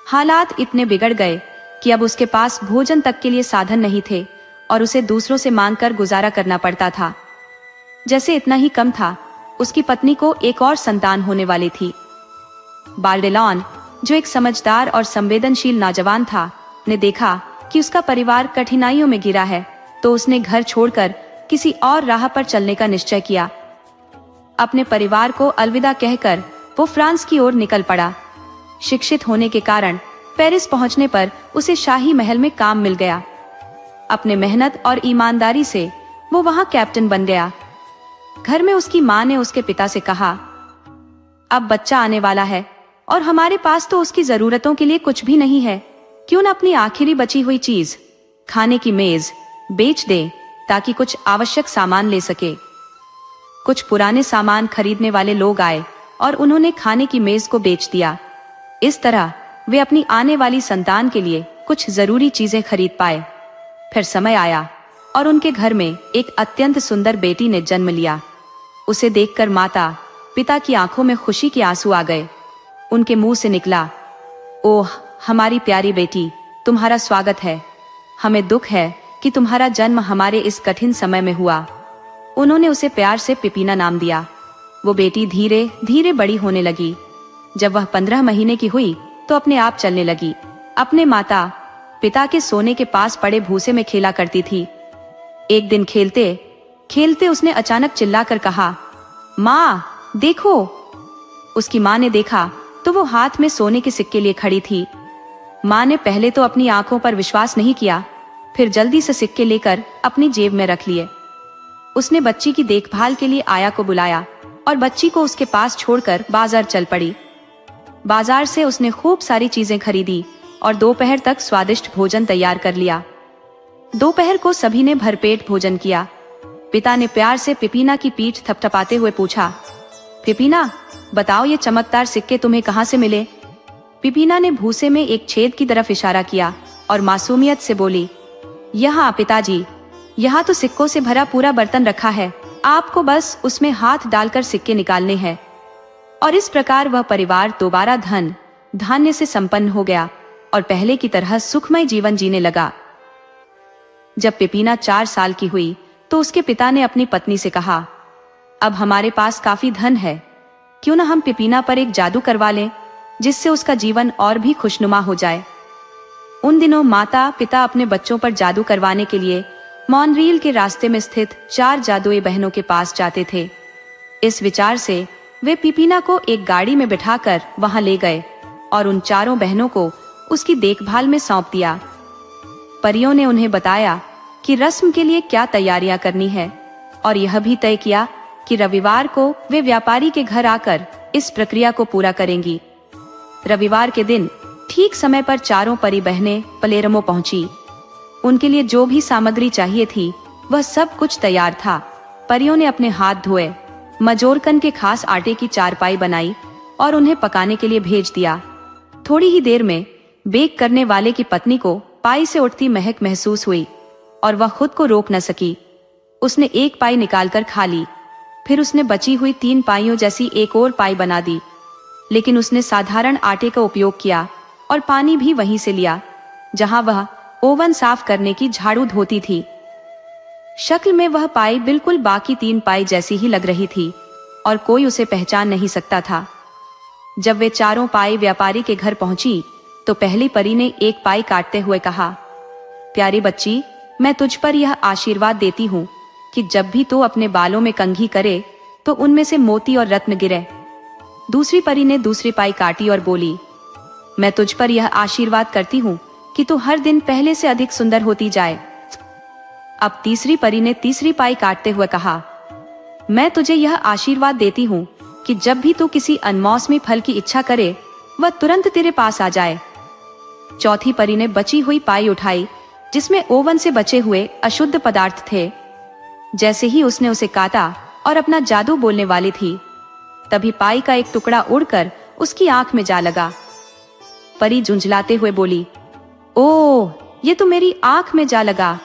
हालात इतने बिगड़ गए कि अब उसके पास भोजन तक के लिए साधन नहीं थे और उसे दूसरों से मांगकर गुजारा करना पड़ता था। जैसे इतना ही कम था, उसकी पत्नी को एक और संतान होने वाली थी। बाल्डेलॉन, जो एक समझदार और संवेदनशील नौजवान था, ने देखा कि उसका परिवार कठिनाइयों में घिरा है, तो उसने घर छोड़कर किसी और राह पर चलने का निश्चय किया। अपने परिवार को अलविदा कहकर वो फ्रांस की ओर निकल पड़ा। शिक्षित होने के कारण पेरिस पहुंचने पर उसे शाही महल में काम मिल गया। अपने मेहनत और ईमानदारी से वो वहां कैप्टन बन गया। घर में उसकी मां ने उसके पिता से कहा, अब बच्चा आने वाला है और हमारे पास तो उसकी जरूरतों के लिए कुछ भी नहीं है, क्यों न अपनी आखिरी बची हुई चीज, खाने की मेज, बेच दे ताकि कुछ आवश्यक सामान ले सके। कुछ पुराने सामान खरीदने वाले लोग आए और उन्होंने खाने की मेज को बेच दिया। इस तरह वे अपनी आने वाली संतान के लिए कुछ जरूरी चीजें खरीद पाए। फिर समय आया और उनके घर में एक अत्यंत सुंदर बेटी ने जन्म लिया। उसे देखकर माता पिता की आंखों में खुशी के आंसू आ गए। उनके मुंह से निकला, ओह हमारी प्यारी बेटी, तुम्हारा स्वागत है। हमें दुख है कि तुम्हारा जन्म हमारे इस कठिन समय में हुआ। उन्होंने उसे प्यार से पिपीना नाम दिया। वो बेटी धीरे धीरे बड़ी होने लगी। जब वह 15 महीने की हुई तो अपने आप चलने लगी। अपने माता पिता के सोने के पास पड़े भूसे में खेला करती थी। एक दिन खेलते खेलते उसने अचानक चिल्लाकर कहा, माँ देखो। उसकी माँ ने देखा तो वो हाथ में सोने के सिक्के लिए खड़ी थी। माँ ने पहले तो अपनी आंखों पर विश्वास नहीं किया, फिर जल्दी से सिक्के लेकर अपनी जेब में रख लिए। उसने बच्ची की देखभाल के लिए आया को बुलाया और बच्ची को उसके पास छोड़कर बाजार चल पड़ी। बाजार से उसने खूब सारी चीजें खरीदी और दोपहर तक स्वादिष्ट भोजन तैयार कर लिया। दोपहर को सभी ने भरपेट भोजन किया। पिता ने प्यार से पिपीना की पीठ थपथपाते हुए पूछा, पिपीना बताओ ये चमकदार सिक्के तुम्हें कहाँ से मिले? पिपीना ने भूसे में एक छेद की तरफ इशारा किया और मासूमियत से बोली, यहाँ पिताजी, यहाँ तो सिक्कों से भरा पूरा बर्तन रखा है, आपको बस उसमें हाथ डालकर सिक्के निकालने हैं। और इस प्रकार वह परिवार दोबारा धन धान्य से संपन्न हो गया और पहले की तरह सुखमय जीवन जीने लगा। जब पिपीना 4 साल की हुई तो उसके पिता ने अपनी पत्नी से कहा, अब हमारे पास काफी धन है, क्यों ना हम पिपीना पर एक जादू करवा लें जिससे उसका जीवन और भी खुशनुमा हो जाए। उन दिनों माता पिता अपने बच्चों पर जादू करवाने के लिए मॉन्ट्रियल के रास्ते में स्थित 4 जादुई बहनों के पास जाते थे। इस विचार से वे पिपीना को एक गाड़ी में बिठाकर वहां ले गए और उन चारों बहनों को उसकी देखभाल में सौंप दिया। परियों ने उन्हें बताया कि रस्म के लिए क्या तैयारियां करनी है और यह भी तय किया कि रविवार को वे व्यापारी के घर आकर इस प्रक्रिया को पूरा करेंगी। रविवार के दिन ठीक समय पर चारों परी बहनें पलेरमो पहुंची। उनके लिए जो भी सामग्री चाहिए थी वह सब कुछ तैयार था। परियों ने अपने हाथ धोए, मजोरकन के खास आटे की चारपाई बनाई और उन्हें पकाने के लिए भेज दिया। थोड़ी ही देर में बेक करने वाले की पत्नी को पाई से उठती महक महसूस हुई और वह खुद को रोक न सकी। उसने एक पाई निकालकर खा ली। फिर उसने बची हुई 3 पाइयों जैसी एक और पाई बना दी, लेकिन उसने साधारण आटे का उपयोग किया और पानी भी वहीं से लिया जहां वह ओवन साफ करने की झाड़ू धोती थी। शक्ल में वह पाई बिल्कुल बाकी 3 पाई जैसी ही लग रही थी और कोई उसे पहचान नहीं सकता था। जब वे चारों पाई व्यापारी के घर पहुंची तो पहली परी ने एक पाई काटते हुए कहा, प्यारी बच्ची, मैं तुझ पर यह आशीर्वाद देती हूँ कि जब भी तू अपने बालों में कंघी करे तो उनमें से मोती और रत्न गिरे। दूसरी परी ने दूसरी पाई काटी और बोली, मैं तुझ पर यह आशीर्वाद करती हूँ कि तू हर दिन पहले से अधिक सुंदर होती जाए। अब तीसरी परी ने तीसरी पाई काटते हुए कहा, मैं तुझे यह आशीर्वाद देती हूँ कि जब भी तू किसी अनमौसमी फल की इच्छा करे वह तुरंत तेरे पास आ जाए। चौथी परी ने बची हुई पाई उठाई जिसमें ओवन से बचे हुए अशुद्ध पदार्थ थे। जैसे ही उसने उसे काटा और अपना जादू बोलने वाली थी, तभी पाई का एक टुकड़ा उड़कर उसकी आंख में जा लगा। परी झुंझलाते हुए बोली, ओह, ये तो मेरी आंख में जा लगा।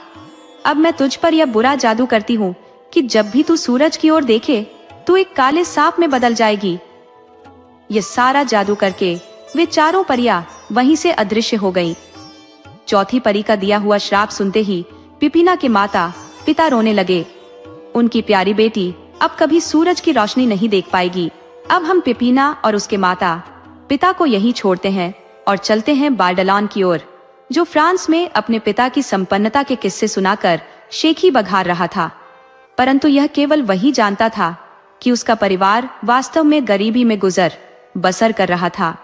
अब मैं तुझ पर यह बुरा जादू करती हूँ कि जब भी तू सूरज की ओर देखे तू एक काले सांप में बदल जाएगी। ये सारा जादू करके वे चारों परियां वहीं से अदृश्य हो गईं। चौथी परी का दिया हुआ श्राप सुनते ही पिपीना के माता पिता रोने लगे। उनकी प्यारी बेटी अब कभी सूरज की रोशनी नहीं देख पाएगी। अब हम पिपीना और उसके माता पिता को यहीं छोड़ते हैं और चलते हैं बाल्डलान की ओर, जो फ्रांस में अपने पिता की संपन्नता के किस्से सुनाकर शेखी बघार रहा था। परंतु यह केवल वही जानता था कि उसका परिवार वास्तव में गरीबी में गुजर बसर कर रहा था।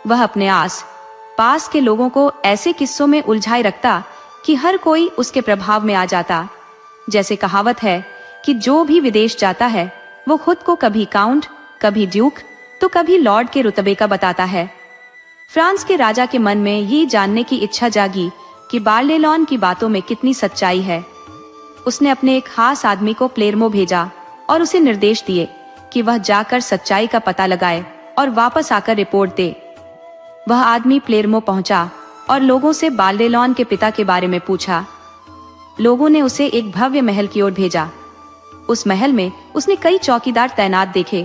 वह अपने आस पास के लोगों को ऐसे किस्सों में उलझाए रखता कि हर कोई उसके प्रभाव में आ जाता। जैसे कहावत है कि जो भी विदेश जाता है वो खुद को कभी काउंट, कभी ड्यूक तो कभी लॉर्ड के रुतबे का बताता है। फ्रांस के राजा के मन में ये जानने की इच्छा जागी कि बार्लेलॉन की बातों में कितनी सच्चाई है। उसने अपने एक खास आदमी को प्लेरमो भेजा और उसे निर्देश दिए कि वह जाकर सच्चाई का पता लगाए और वापस आकर रिपोर्ट दे। वह आदमी प्लेरमो पहुंचा और लोगों से बाल्डेलॉन के पिता के बारे में पूछा। लोगों ने उसे एक भव्य महल की ओर भेजा। उस महल में उसने कई चौकीदार तैनात देखे।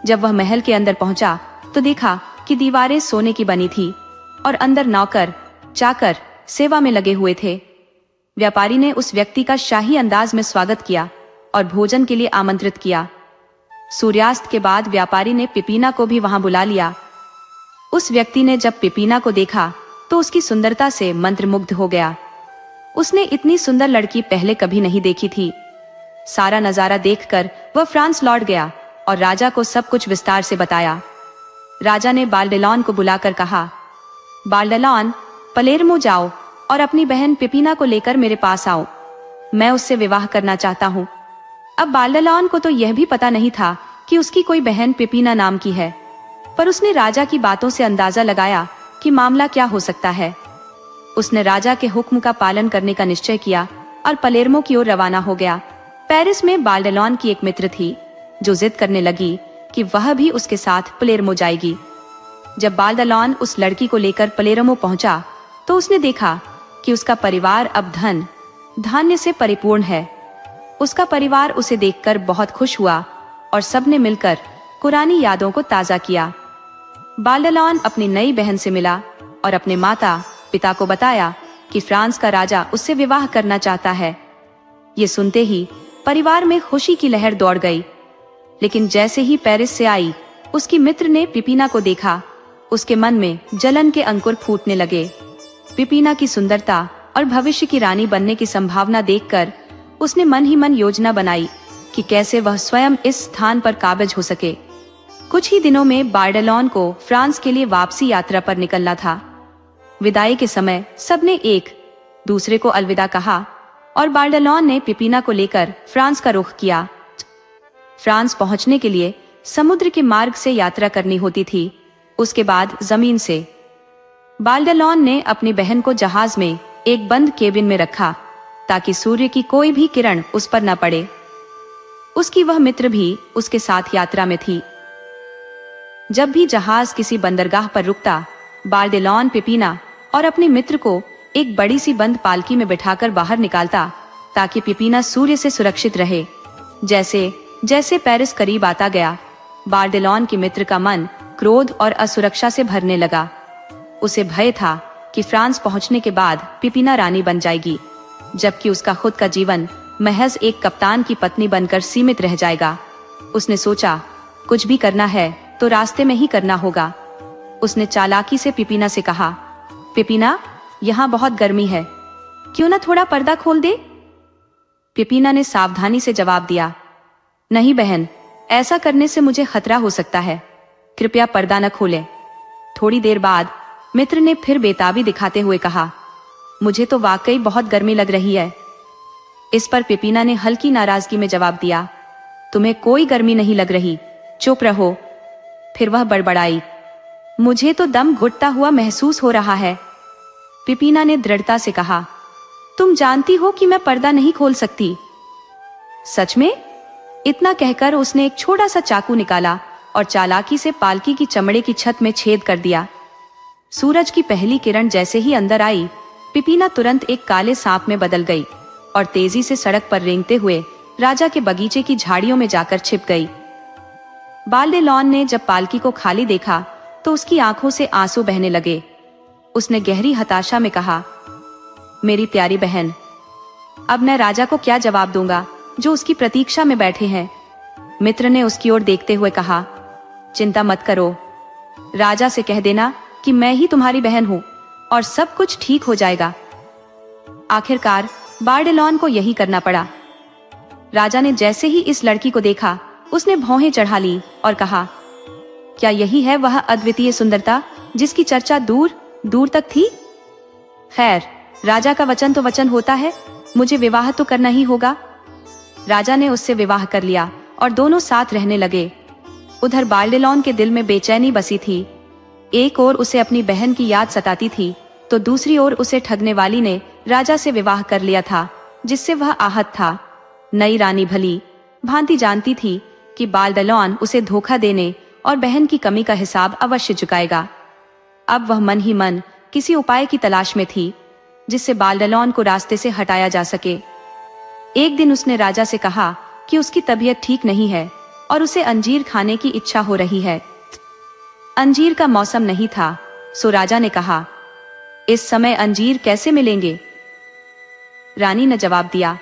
जब वह महल के अंदर पहुंचा तो देखा कि दीवारें सोने की बनी थी और अंदर नौकर चाकर सेवा में लगे हुए थे। व्यापारी ने उस व्यक्ति का शाही अंदाज में स्वागत किया और भोजन के लिए आमंत्रित किया। सूर्यास्त के बाद व्यापारी ने पिपीना को भी वहां बुला लिया। उस व्यक्ति ने जब पिपीना को देखा तो उसकी सुंदरता से मंत्रमुग्ध हो गया। उसने इतनी सुंदर लड़की पहले कभी नहीं देखी थी। सारा नजारा देखकर वह फ्रांस लौट गया और राजा को सब कुछ विस्तार से बताया। राजा ने बाल्डेलॉन को बुलाकर कहा, बाल्डेलॉन, पलेरमो जाओ और अपनी बहन पिपीना को लेकर मेरे पास आओ। मैं उससे विवाह करना चाहता हूँ। अब बाल्डेलॉन को तो यह भी पता नहीं था कि उसकी कोई बहन पिपीना नाम की है, पर उसने राजा की बातों से अंदाजा लगाया कि मामला क्या हो सकता है। उसने राजा के हुक्म का पालन करने का निश्चय किया और पलेरमो की ओर रवाना हो गया। पेरिस में बाल्डेलॉन की एक मित्र थी जो जिद करने लगी कि वह भी उसके साथ पलेरमो जाएगी। जब बाल्डेलॉन उस लड़की को लेकर पलेरमो पहुंचा तो उसने देखा कि उसका परिवार अब धन धान्य से परिपूर्ण है। उसका परिवार उसे देखकर बहुत खुश हुआ और सबने मिलकर पुरानी यादों को ताजा किया। बाल्डेलॉन अपनी नई बहन से मिला और अपने माता पिता को बताया कि फ्रांस का राजा उससे विवाह करना चाहता है। ये सुनते ही परिवार में खुशी की लहर दौड़ गई। लेकिन जैसे ही पेरिस से आई उसकी मित्र ने पिपीना को देखा, उसके मन में जलन के अंकुर फूटने लगे। पिपीना की सुंदरता और भविष्य की रानी बनने की संभावना देखकर उसने मन ही मन योजना बनाई कि कैसे वह स्वयं इस स्थान पर काबिज हो सके। कुछ ही दिनों में बार्डेलोन को फ्रांस के लिए वापसी यात्रा पर निकलना था। विदाई के समय सबने एक दूसरे को अलविदा कहा और बार्डेलोन ने पिपीना को लेकर फ्रांस का रुख किया। फ्रांस पहुंचने के लिए समुद्र के मार्ग से यात्रा करनी होती थी, उसके बाद जमीन से। बार्डेलोन ने अपनी बहन को जहाज में एक बंद केबिन में रखा ताकि सूर्य की कोई भी किरण उस पर न पड़े। उसकी वह मित्र भी उसके साथ यात्रा में थी। जब भी जहाज किसी बंदरगाह पर रुकता, बार्डेलोन पिपीना और अपने मित्र को एक बड़ी सी बंद पालकी में बिठाकर बाहर निकालता ताकि पिपीना सूर्य से सुरक्षित रहे। जैसे जैसे पेरिस करीब आता गया, बार्डेलोन के मित्र का मन क्रोध और असुरक्षा से भरने लगा। उसे भय था कि फ्रांस पहुंचने के बाद पिपीना रानी बन जाएगी, जबकि उसका खुद का जीवन महज एक कप्तान की पत्नी बनकर सीमित रह जाएगा। उसने सोचा, कुछ भी करना है तो रास्ते में ही करना होगा। उसने चालाकी से पिपीना से कहा, पिपीना, यहाँ बहुत गर्मी है, क्यों ना थोड़ा पर्दा खोल दे? पिपीना ने सावधानी से जवाब दिया, नहीं बहन, ऐसा करने से मुझे खतरा हो सकता है, कृपया पर्दा न खोले। थोड़ी देर बाद मित्र ने फिर बेताबी दिखाते हुए कहा, मुझे तो वाकई बहुत गर्मी लग रही है। इस पर पिपीना ने हल्की नाराजगी में जवाब दिया, तुम्हें कोई गर्मी नहीं लग रही, चुप रहो। फिर वह बड़बड़ाई, मुझे तो दम घुटता हुआ महसूस हो रहा है। पिपीना ने दृढ़ता से कहा, तुम जानती हो कि मैं पर्दा नहीं खोल सकती। सच में? इतना कहकर उसने एक छोटा सा चाकू निकाला और चालाकी से पालकी की चमड़े की छत में छेद कर दिया। सूरज की पहली किरण जैसे ही अंदर आई, पिपीना तुरंत एक काले सांप में बदल गई और तेजी से सड़क पर रेंगते हुए राजा के बगीचे की झाड़ियों में जाकर छिप गई। बार्डेलोन ने जब पालकी को खाली देखा तो उसकी आंखों से आंसू बहने लगे। उसने गहरी हताशा में कहा, मेरी प्यारी बहन, अब मैं राजा को क्या जवाब दूंगा जो उसकी प्रतीक्षा में बैठे हैं। मित्र ने उसकी ओर देखते हुए कहा, चिंता मत करो, राजा से कह देना कि मैं ही तुम्हारी बहन हूं और सब कुछ ठीक हो जाएगा। आखिरकार बार्डेलोन को यही करना पड़ा। राजा ने जैसे ही इस लड़की को देखा, उसने भौहें चढ़ा ली और कहा, क्या यही है वह अद्वितीय सुंदरता जिसकी चर्चा दूर दूर तक थी? खैर, राजा का वचन तो वचन होता है, मुझे विवाह तो करना ही होगा। राजा ने उससे विवाह कर लिया और दोनों साथ रहने लगे। उधर बार्डेलोन के दिल में बेचैनी बसी थी। एक ओर उसे अपनी बहन की याद सताती थी, तो दूसरी ओर उसे ठगने वाली ने राजा से विवाह कर लिया था, जिससे वह आहत था। नई रानी भली भांति जानती थी कि बार्डेलोन उसे धोखा देने और बहन की कमी का हिसाब अवश्य चुकाएगा। अब वह मन ही मन किसी उपाय की तलाश में थी जिससे बार्डेलोन को रास्ते से हटाया जा सके। एक दिन उसने राजा से कहा कि उसकी तबीयत ठीक नहीं है और उसे अंजीर खाने की इच्छा हो रही है। अंजीर का मौसम नहीं था, सो राजा ने कहा, इस समय अंजीर कैसे मिलेंगे? रानी ने जवाब दिया,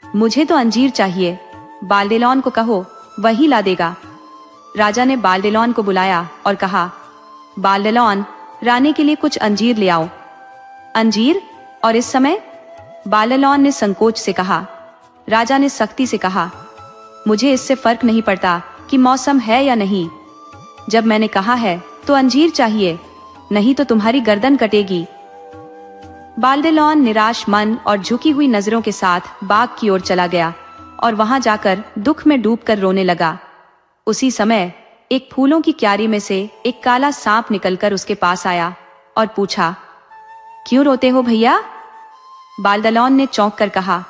मुझे तो अंजीर चाहिए, बार्डेलोन को कहो, वही ला देगा। राजा ने बार्डेलोन को बुलाया और कहा, बार्डेलोन, रानी के लिए कुछ अंजीर ले आओ। अंजीर? और इस समय? बार्डेलोन ने संकोच से कहा। राजा ने सख्ती से कहा, मुझे इससे फर्क नहीं पड़ता कि मौसम है या नहीं। जब मैंने कहा है तो अंजीर चाहिए, नहीं तो तुम्हारी गर्दन कटेगी। बार्डेलोन निराश मन और झुकी हुई नजरों के साथ बाग की ओर चला गया और वहां जाकर दुख में डूबकर रोने लगा। उसी समय एक फूलों की क्यारी में से एक काला सांप निकलकर उसके पास आया और पूछा, क्यों रोते हो भैया? बार्डेलोन ने चौंक कर कहा,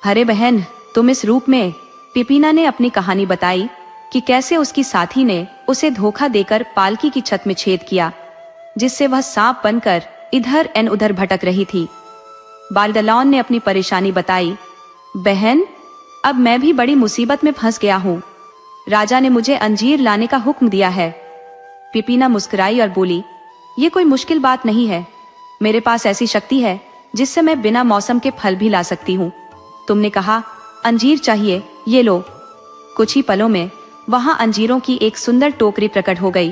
अरे बहन, तुम इस रूप में? पिपीना ने अपनी कहानी बताई कि कैसे उसकी साथी ने उसे धोखा देकर पालकी की छत में छेद किया, जिससे वह सांप बनकर इधर एन उधर भटक रही थी। बार्डेलोन ने अपनी परेशानी बताई, बहन, अब मैं भी बड़ी मुसीबत में फंस गया हूँ। राजा ने मुझे अंजीर लाने का हुक्म दिया है। पिपीना मुस्कुराई और बोली, ये कोई मुश्किल बात नहीं है, मेरे पास ऐसी शक्ति है जिससे मैं बिना मौसम के फल भी ला सकती हूँ। तुमने कहा अंजीर चाहिए, ये लो। कुछ ही पलों में वहां अंजीरों की एक सुंदर टोकरी प्रकट हो गई।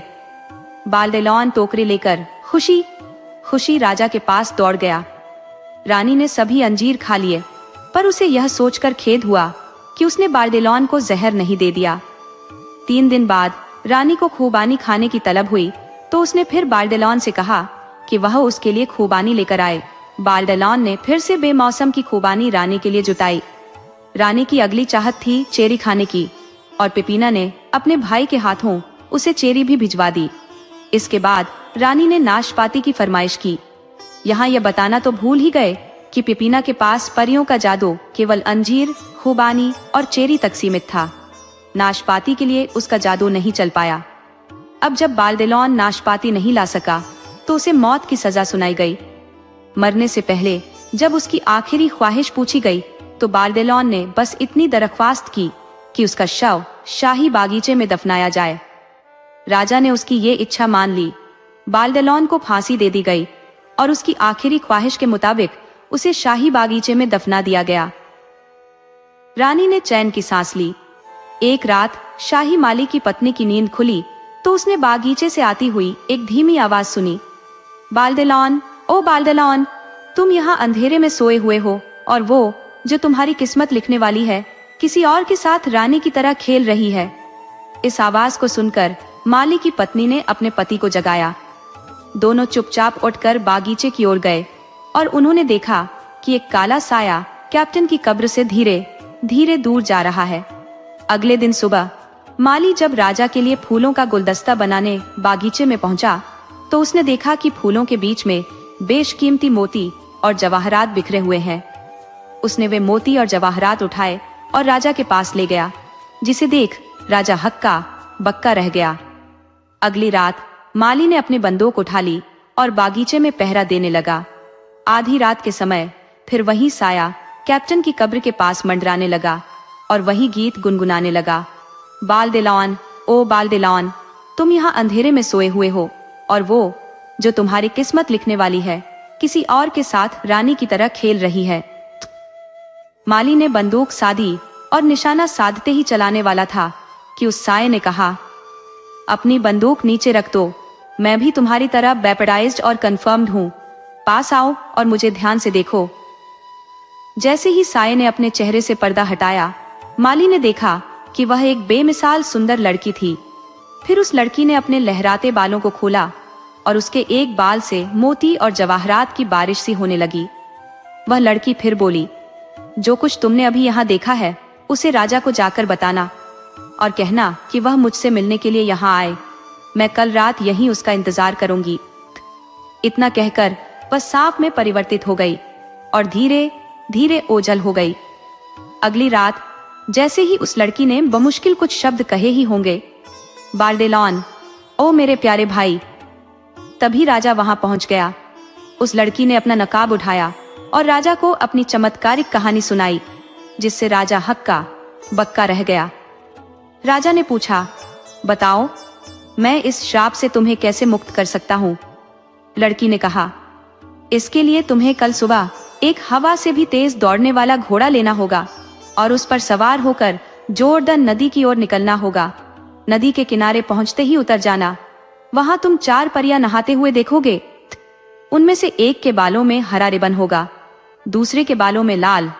बार्डेलोन टोकरी लेकर खुशी खुशी राजा के पास दौड़ गया। रानी ने सभी अंजीर खा लिए, पर उसे यह सोचकर खेद हुआ कि उसने बार्डेलोन को जहर नहीं दे दिया। 3 दिन बाद रानी को खूबानी खाने की तलब हुई तो उसने फिर बाल्डेलॉन से कहा कि वह उसके लिए खूबानी लेकर आए। बाल्डेलॉन ने फिर से बेमौसम की खूबानी रानी के लिए जुटाई। रानी की अगली चाहत थी चेरी खाने की और पिपीना ने अपने भाई के हाथों उसे चेरी भी भिजवा दी। इसके बाद रानी ने नाशपाती की फरमाइश की। यहाँ यह बताना तो भूल ही गए कि पिपीना के पास परियों का जादू केवल अंजीर, खूबानी और चेरी तक सीमित था। नाशपाती के लिए उसका जादू नहीं चल पाया। अब जब बाल्डेलॉन नाशपाती नहीं ला सका तो उसे मौत की सजा सुनाई गई। मरने से पहले जब उसकी आखिरी ख्वाहिश पूछी गई तो बाल्डेलॉन ने बस इतनी दरख्वास्त की कि उसका शव शाही बागीचे में दफनाया जाए। राजा ने उसकी ये इच्छा मान ली। बाल्डेलॉन को फांसी दे दी गई और उसकी आखिरी ख्वाहिश के मुताबिक उसे शाही बागीचे में दफना दिया गया। रानी ने चैन की सांस ली। एक रात शाही माली की पत्नी की नींद खुली तो उसने बागीचे से आती हुई एक धीमी आवाज सुनी, बाल्डेलॉन, ओ बाल्डेलॉन, तुम यहाँ अंधेरे में सोए हुए हो और वो जो तुम्हारी किस्मत लिखने वाली है किसी और के साथ रानी की तरह खेल रही है। इस आवाज को सुनकर माली की पत्नी ने अपने पति को जगाया। दोनों चुपचाप उठकर बागीचे की ओर गए और उन्होंने देखा कि एक काला साया कैप्टन की कब्र से धीरे धीरे दूर जा रहा है। अगले दिन सुबह माली जब राजा के लिए फूलों का गुलदस्ता बनाने बागीचे में पहुंचा तो उसने देखा कि फूलों के बीच में बेशकीमती मोती और जवाहरात बिखरे हुए हैं। उसने वे मोती और जवाहरात उठाए और राजा के पास ले गया, जिसे देख राजा हक्का बक्का रह गया। अगली रात माली ने अपनी बंदूक उठा ली और बागीचे में पहरा देने लगा। आधी रात के समय फिर वही साया कैप्टन की कब्र के पास मंडराने लगा और वही गीत गुनगुनाने लगा, बाल्डेलॉन, ओ बाल्डेलॉन, तुम यहाँ अंधेरे में सोए हुए हो और वो जो तुम्हारी किस्मत लिखने वाली है किसी और के साथ रानी की तरह खेल रही है। माली ने बंदूक साधी और निशाना साधते ही चलाने वाला था कि उस साये ने कहा, अपनी बंदूक नीचे रख दो, मैं भी तुम्हारी तरह बैपेडाइज्ड और कंफर्म्ड हूँ, पास आओ और मुझे ध्यान से देखो। जैसे ही साये ने अपने चेहरे से पर्दा हटाया, माली ने देखा कि वह एक बेमिसाल सुंदर लड़की थी। फिर उस लड़की ने अपने लहराते बालों को खोला और उसके एक बाल से मोती और जवाहरात की बारिश सी होने लगी। वह लड़की फिर बोली, जो कुछ तुमने अभी यहाँ देखा है उसे राजा को जाकर बताना और कहना कि वह मुझसे मिलने के लिए यहाँ आए। मैं कल रात यहीं उसका इंतजार करूंगी। इतना कहकर वह सांप में परिवर्तित हो गई और धीरे धीरे ओझल हो गई। अगली रात जैसे ही उस लड़की ने बमुश्किल कुछ शब्द कहे ही होंगे, बाल्डेलॉन, ओ मेरे प्यारे भाई, तभी राजा वहां पहुंच गया। उस लड़की ने अपना नकाब उठाया और राजा को अपनी चमत्कारिक कहानी सुनाई, जिससे राजा हक्का बक्का रह गया। राजा ने पूछा, बताओ, मैं इस श्राप से तुम्हें कैसे मुक्त कर सकता हूँ? लड़की ने कहा, इसके लिए तुम्हें कल सुबह एक हवा से भी तेज दौड़ने वाला घोड़ा लेना होगा और उस पर सवार होकर जोरदन नदी की ओर निकलना होगा। नदी के किनारे पहुंचते ही उतर जाना। वहां तुम 4 परियां नहाते हुए देखोगे। उनमें से एक के बालों में हरा रिबन होगा, दूसरे के बालों में लाल,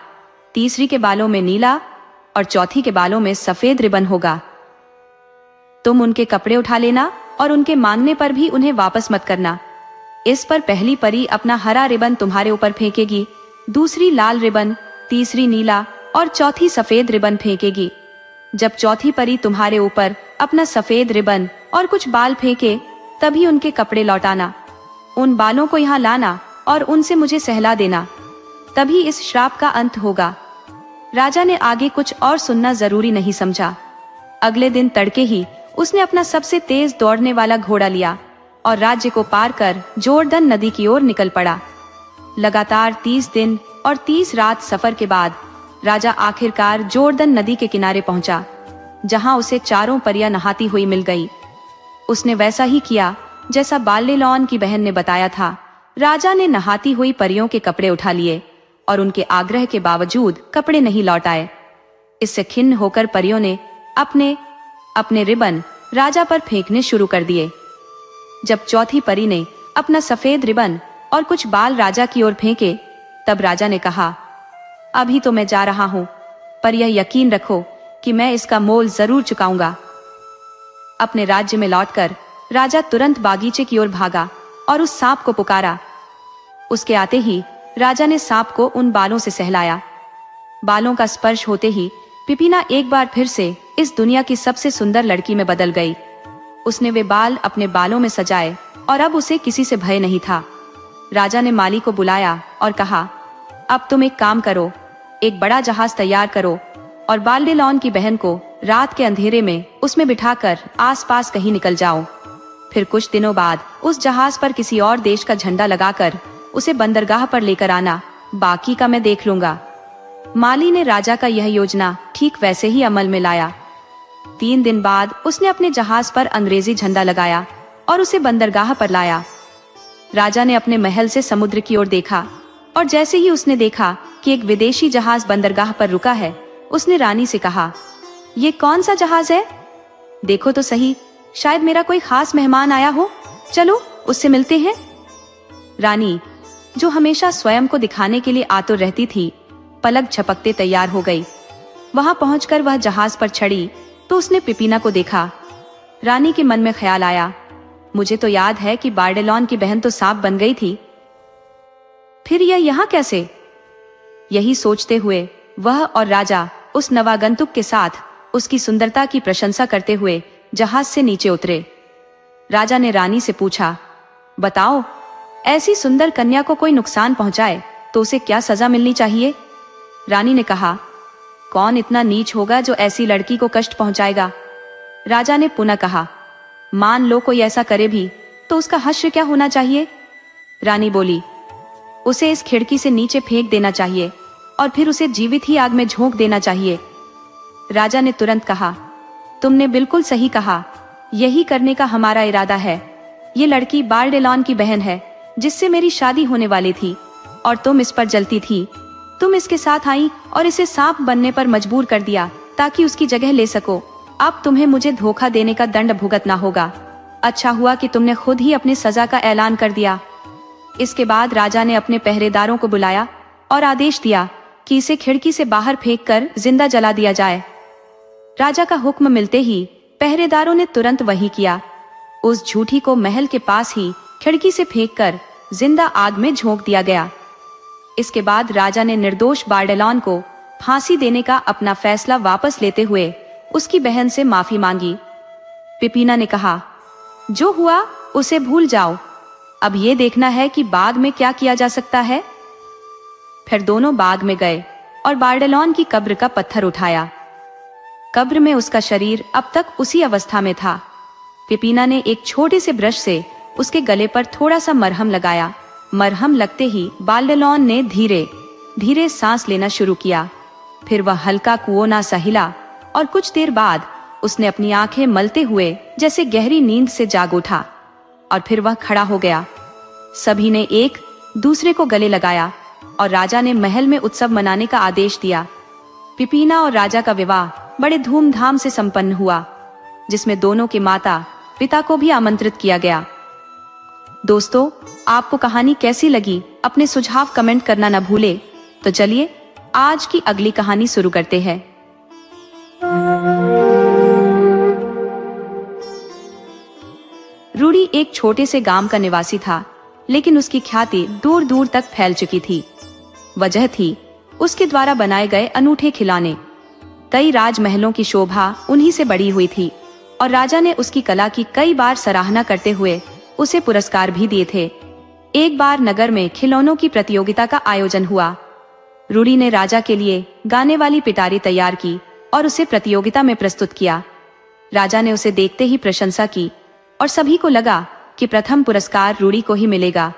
तीसरी के बालों में नीला और चौथी के बालों में सफेद रिबन होगा। तुम उनके कपड़े उठा लेना और उनके मांगने पर भी उन्हें वापस मत करना। इस पर पहली परी अपना हरा रिबन तुम्हारे ऊपर फेंकेगी, दूसरी लाल रिबन, तीसरी नीला और चौथी सफेद रिबन फेंकेगी। जब चौथी परी तुम्हारे ऊपर अपना सफेद रिबन और कुछ बाल फेंके, तभी उनके कपड़े लौटाना। उन बालों को यहाँ लाना और उनसे मुझे सहला देना, तभी इस श्राप का अंत होगा। राजा ने आगे कुछ और सुनना जरूरी नहीं समझा। अगले दिन तड़के ही उसने अपना सबसे तेज दौड़ने वाला घोड़ा लिया और राज्य को पार कर जोरदन नदी की ओर निकल पड़ा। लगातार 30 दिन और 30 रात सफर के बाद राजा आखिरकार जोरदन नदी के किनारे पहुंचा, जहां उसे 4 परियां नहाती हुई मिल गई। उसने वैसा ही किया जैसा बाल्डेलॉन की बहन ने बताया था। राजा ने नहाती हुई परियों के कपड़े उठा लिए और उनके आग्रह के बावजूद कपड़े नहीं लौटाए। इससे खिन्न होकर परियों ने अपने अपने रिबन राजा पर फेंकने शुरू कर दिए। जब चौथी परी ने अपना सफेद रिबन और कुछ बाल राजा की ओर फेंके, तब राजा ने कहा, अभी तो मैं जा रहा हूं, पर यह यकीन रखो कि मैं इसका मोल जरूर चुकाऊंगा। अपने राज्य में लौटकर राजा तुरंत बागीचे की ओर भागा और उस सांप को पुकारा। उसके आते ही राजा ने सांप को उन बालों से सहलाया। बालों का स्पर्श होते ही पिपीना एक बार फिर से इस दुनिया की सबसे सुंदर लड़की में बदल गई। उसने वे बाल अपने बालों में सजाए और अब उसे किसी से भय नहीं था। राजा ने माली को बुलाया और कहा, अब तुम एक काम करो, एक बड़ा जहाज तैयार करो और बाल्डेलॉन की बहन को रात के अंधेरे में उसमें बिठाकर आसपास कहीं निकल जाओ। फिर कुछ दिनों बाद उस जहाज पर किसी और देश का झंडा लगाकर उसे बंदरगाह पर लेकर आना, बाकी का मैं देख लूंगा। माली ने राजा का यह योजना ठीक वैसे ही अमल में लाया। 3 दिन बाद उसने अपने जहाज पर अंग्रेजी झंडा लगाया और उसे बंदरगाह पर लाया। राजा ने अपने महल से समुद्र की ओर देखा और जैसे ही उसने देखा कि एक विदेशी जहाज बंदरगाह पर रुका है, उसने रानी से कहा, ये कौन सा जहाज है? देखो तो सही, शायद मेरा कोई खास मेहमान आया हो, चलो उससे मिलते हैं। रानी, जो हमेशा स्वयं को दिखाने के लिए आतुर रहती थी, पलक झपकते तैयार हो गई। वहां पहुंचकर वह जहाज पर चढ़ी तो उसने पिपीना को देखा। रानी के मन में ख्याल आया, मुझे तो याद है कि बार्डेलॉन की बहन तो सांप बन गई थी, फिर यह यहाँ कैसे? यही सोचते हुए वह और राजा उस नवागंतुक के साथ उसकी सुंदरता की प्रशंसा करते हुए जहाज से नीचे उतरे। राजा ने रानी से पूछा, बताओ, ऐसी सुंदर कन्या को कोई नुकसान पहुंचाए तो उसे क्या सजा मिलनी चाहिए? रानी ने कहा, कौन इतना नीच होगा जो ऐसी लड़की को कष्ट पहुंचाएगा? राजा ने पुनः कहा, मान लो कोई ऐसा करे भी तो उसका हश्र क्या होना चाहिए? रानी बोली, उसे इस खिड़की से नीचे फेंक देना चाहिए और फिर उसे जीवित ही आग में झोंक देना चाहिए। राजा ने तुरंत कहा, तुमने बिल्कुल सही कहा, यही करने का हमारा इरादा है। ये लड़की बार्डेलॉन की बहन है जिससे मेरी शादी होने वाली थी और तुम इस पर जलती थी। तुम इसके साथ आई और इसे सांप बनने पर मजबूर कर दिया ताकि उसकी जगह ले सको। अब तुम्हें मुझे धोखा देने का दंड भुगतना होगा। अच्छा हुआ कि तुमने खुद ही अपनी सजा का ऐलान कर दिया। इसके बाद राजा ने अपने पहरेदारों को बुलाया और आदेश दिया कि इसे खिड़की से बाहर फेंककर जिंदा जला दिया जाए। राजा का हुक्म मिलते ही पहरेदारों ने तुरंत वही किया। उस झूठी को महल के पास ही खिड़की से फेंककर जिंदा आग में झोंक दिया गया। इसके बाद राजा ने निर्दोष बार्डेलॉन को फांसी देने का अपना फैसला वापस लेते हुए उसकी बहन से माफी मांगी। पिपीना ने कहा, जो हुआ उसे भूल जाओ, अब ये देखना है कि बाग में क्या किया जा सकता है। फिर दोनों बाग में गए और बार्डेलॉन की कब्र का पत्थर उठाया। कब्र में उसका शरीर अब तक उसी अवस्था में था। पिपीना ने एक छोटे से ब्रश से उसके गले पर थोड़ा सा मरहम लगाया। मरहम लगते ही बार्डेलॉन ने धीरे धीरे सांस लेना शुरू किया। फिर वह हल्का कुओना सा हिला और कुछ देर बाद उसने अपनी आंखें मलते हुए जैसे गहरी नींद से जाग उठा और फिर वह खड़ा हो गया। सभी ने एक दूसरे को गले लगाया और राजा ने महल में उत्सव मनाने का आदेश दिया। पिपीना और राजा का विवाह बड़े धूमधाम से संपन्न हुआ, जिसमें दोनों के माता पिता को भी आमंत्रित किया गया। दोस्तों, आपको कहानी कैसी लगी? अपने सुझाव कमेंट करना न भूले। तो चलिए आज की अगली कहानी शुरू करते हैं। रूडी एक छोटे से गांव का निवासी था, लेकिन उसकी ख्याति दूर दूर तक फैल चुकी थी। वजह थी उसके द्वारा बनाए गए अनूठे खिलौने। कई राजमहलों की शोभा उन्हीं से बढ़ी हुई थी और राजा ने उसकी कला की कई बार सराहना करते हुए उसे पुरस्कार भी दिए थे। एक बार नगर में खिलौनों की प्रतियोगिता का आयोजन हुआ। रूडी ने राजा के लिए गाने वाली पिटारी तैयार की और उसे प्रतियोगिता में प्रस्तुत किया। राजा ने उसे देखते ही प्रशंसा की और सभी को लगा कि प्रथम पुरस्कार रूडी को ही मिलेगा।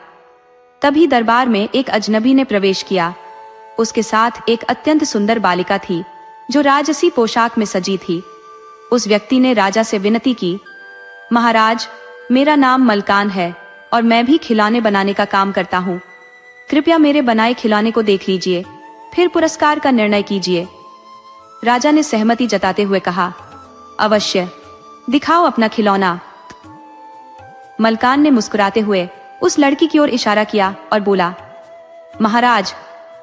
तभी दरबार में एक अजनबी ने प्रवेश किया। उसके साथ एक अत्यंत सुंदर बालिका थी जो राजसी पोशाक में सजी थी। उस व्यक्ति ने राजा से विनती की, महाराज, मेरा नाम मलकान है और मैं भी खिलौने बनाने का काम करता हूँ। कृपया मेरे बनाए खिलौने को देख लीजिए, फिर पुरस्कार का निर्णय कीजिए। राजा ने सहमति जताते हुए कहा, अवश्य, दिखाओ अपना खिलौना। मलकान ने मुस्कुराते हुए उस लड़की की ओर इशारा किया और बोला, महाराज,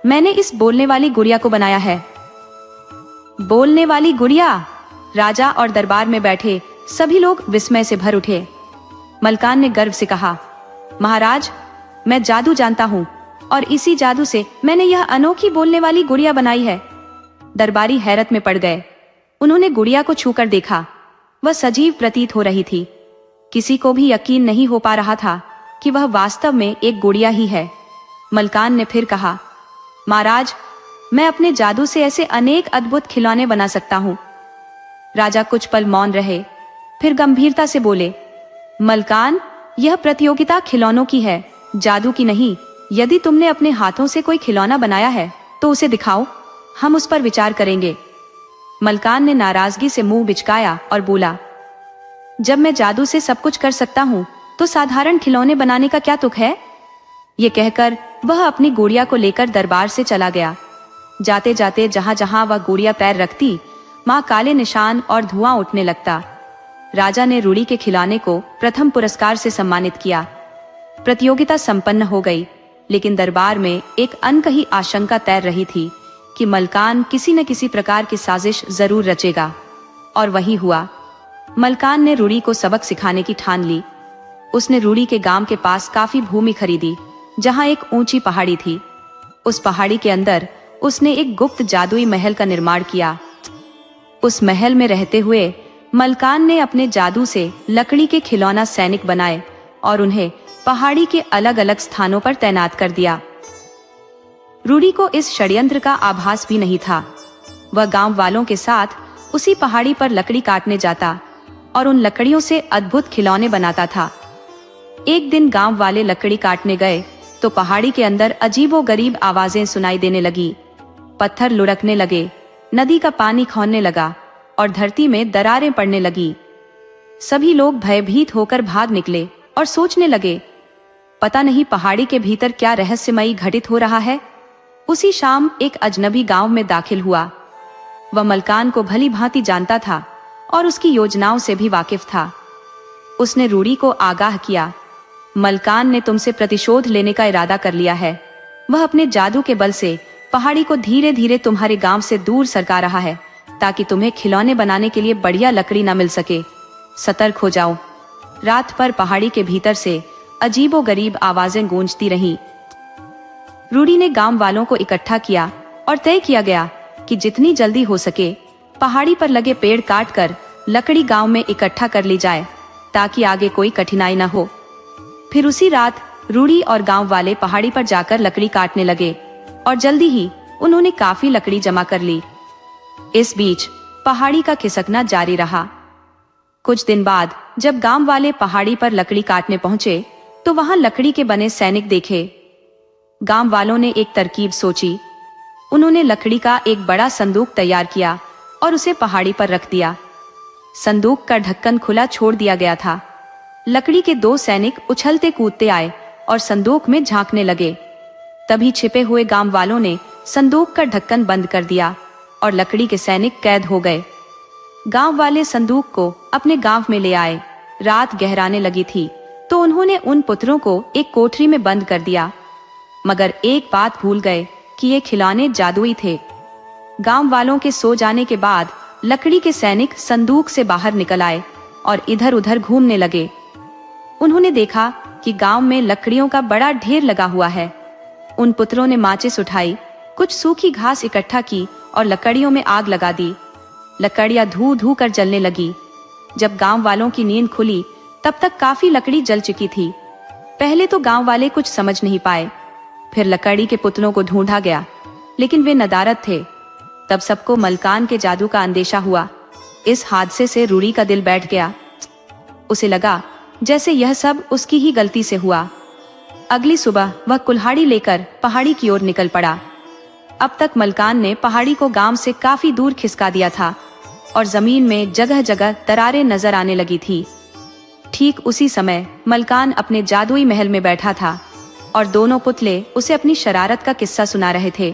मैंने इस बोलने वाली गुड़िया को बनाया है। बोलने वाली गुड़िया? राजा और दरबार में बैठे सभी लोग विस्मय से भर उठे। मलकान ने गर्व से कहा, महाराज, मैं जादू जानता हूँ और इसी जादू से मैंने यह अनोखी बोलने वाली गुड़िया बनाई है। दरबारी हैरत में पड़ गए। उन्होंने गुड़िया को छूकर देखा। वह सजीव प्रतीत हो रही थी। किसी को भी यकीन नहीं हो पा रहा था कि वह वास्तव में एक गुड़िया ही है। मलकान ने फिर कहा, महाराज, मैं अपने जादू से ऐसे अनेक अद्भुत खिलौने बना सकता हूँ। राजा कुछ पल मौन रहे, फिर गंभीरता से बोले, मलकान, यह प्रतियोगिता खिलौनों की है, जादू की नहीं। यदि तुमने अपने हाथों से कोई खिलौना बनाया है तो उसे दिखाओ, हम उस पर विचार करेंगे। मलकान ने नाराजगी से मुंह बिचकाया और बोला, जब मैं जादू से सब कुछ कर सकता हूँ तो साधारण खिलौने बनाने का क्या तुक है। ये कहकर वह अपनी गुड़िया को लेकर दरबार से चला गया। जाते जाते जहां जहां वह गुड़िया पैर रखती, वहां काले निशान और धुआं उठने लगता। राजा ने रूड़ी के खिलौने को प्रथम पुरस्कार से सम्मानित किया। प्रतियोगिता संपन्न हो गई, लेकिन दरबार में एक अनकही आशंका तैर रही थी कि मलकान किसी न किसी प्रकार की साजिश जरूर रचेगा। और वही हुआ। मलकान ने रूड़ी को सबक सिखाने की ठान ली। उसने रूड़ी के गांव के पास काफी भूमि खरीदी, जहां एक ऊंची पहाड़ी थी। उस पहाड़ी के अंदर उसने एक गुप्त जादुई महल का निर्माण किया। उस महल में रहते हुए मलकान ने अपने जादू से लकड़ी के खिलौना सैनिक बनाए और उन्हें पहाड़ी के अलग अलग स्थानों पर तैनात कर दिया। रूड़ी को इस षड्यंत्र का आभास भी नहीं था। वह गांव वालों के साथ उसी पहाड़ी पर लकड़ी काटने जाता और उन लकड़ियों से अद्भुत खिलौने बनाता था। एक दिन गांव वाले लकड़ी काटने गए तो पहाड़ी के अंदर अजीबोगरीब आवाजें सुनाई देने लगी। पत्थर लुढ़कने लगे, नदी का पानी खौलने लगा और धरती में दरारें पड़ने लगी। सभी लोग भयभीत होकर भाग निकले और सोचने लगे, पता नहीं पहाड़ी के भीतर क्या रहस्यमयी घटित हो रहा है। उसी शाम एक अजनबी गांव में दाखिल हुआ। वह मलकान को भली भांति जानता था और उसकी योजनाओं से भी वाकिफ था। उसने रूड़ी को आगाह किया, मलकान ने तुमसे प्रतिशोध लेने का इरादा कर लिया है। वह अपने जादू के बल से पहाड़ी को धीरे धीरे तुम्हारे गांव से दूर सरका रहा है, ताकि तुम्हें खिलौने बनाने के लिए बढ़िया लकड़ी न मिल सके। सतर्क हो जाओ। रात भर पहाड़ी के भीतर से अजीबोगरीब आवाजें गूंजती रहीं। रूड़ी ने गांव वालों को इकट्ठा किया और तय किया गया कि जितनी जल्दी हो सके पहाड़ी पर लगे पेड़ काटकर लकड़ी गांव में इकट्ठा कर ली जाए, ताकि आगे कोई कठिनाई न हो। फिर उसी रात रूड़ी और गांव वाले पहाड़ी पर जाकर लकड़ी काटने लगे और जल्दी ही उन्होंने काफी लकड़ी जमा कर ली। इस बीच पहाड़ी का खिसकना जारी रहा। कुछ दिन बाद जब गांव वाले पहाड़ी पर लकड़ी काटने पहुंचे तो वहां लकड़ी के बने सैनिक देखे। गांव वालों ने एक तरकीब सोची। उन्होंने लकड़ी का एक बड़ा संदूक तैयार किया और उसे पहाड़ी पर रख दिया। संदूक का ढक्कन खुला छोड़ दिया गया था। लकड़ी के दो सैनिक उछलते कूदते आए और संदूक में झांकने लगे। तभी छिपे हुए गांव वालों ने संदूक का ढक्कन बंद कर दिया और लकड़ी के सैनिक कैद हो गए। गांव वाले संदूक को अपने गांव में ले आए। रात गहराने लगी थी तो उन्होंने उन पुत्रों को एक कोठरी में बंद कर दिया, मगर एक बात भूल गए कि ये खिलौने जादुई थे। गांव वालों के सो जाने के बाद लकड़ी के सैनिक संदूक से बाहर निकल आए और इधर उधर घूमने लगे। उन्होंने देखा कि गांव में लकड़ियों का बड़ा ढेर लगा हुआ है। उन पुत्रों ने माचिस उठाई, कुछ सूखी घास इकट्ठा की और लकड़ियों में आग लगा दी। लकड़ियां धू धू कर जलने लगी। जब गांव वालों की नींद खुली तब तक काफी लकड़ी जल चुकी थी। पहले तो गांव वाले कुछ समझ नहीं पाए। फिर लकड़ी के पुतलों को ढूंढा गया, लेकिन वे नदारद थे। तब सबको मलकान के जादू का अंदेशा हुआ। इस हादसे से रूड़ी का दिल बैठ गया। उसे लगा जैसे यह सब उसकी ही गलती से हुआ। अगली सुबह वह कुल्हाड़ी लेकर पहाड़ी की ओर निकल पड़ा। अब तक मलकान ने पहाड़ी को गांव से काफी दूर खिसका दिया था और जमीन में जगह जगह दरारें नजर आने लगी थी। ठीक उसी समय मलकान अपने जादुई महल में बैठा था और दोनों पुतले उसे अपनी शरारत का किस्सा सुना रहे थे।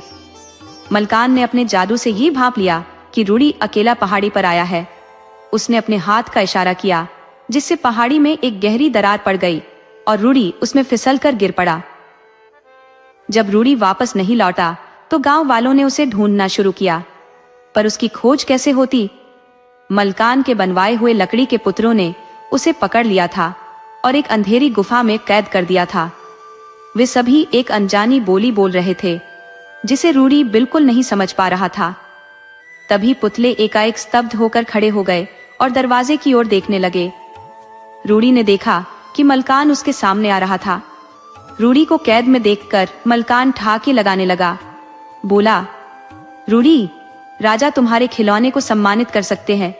मलकान ने अपने जादू से ये भांप लिया कि रूड़ी अकेला पहाड़ी पर आया है। उसने अपने हाथ का इशारा किया, जिससे पहाड़ी में एक गहरी दरार पड़ गई और रूड़ी उसमें फिसलकर गिर पड़ा। जब रूड़ी वापस नहीं लौटा तो गांव वालों ने उसे ढूंढना शुरू किया, पर उसकी खोज कैसे होती? मलकान के बनवाए हुए लकड़ी के पुत्रों ने उसे पकड़ लिया था और एक अंधेरी गुफा में कैद कर दिया था। वे सभी एक अनजानी बोली बोल रहे थे जिसे रूडी बिल्कुल नहीं समझ पा रहा था। तभी पुतले एकाएक स्तब्ध होकर खड़े हो गए और दरवाजे की ओर देखने लगे। रूडी ने देखा कि मलकान उसके सामने आ रहा था। रूडी को कैद में देखकर मलकान ठहाके लगाने लगा। बोला, रूडी, राजा तुम्हारे खिलौने को सम्मानित कर सकते हैं,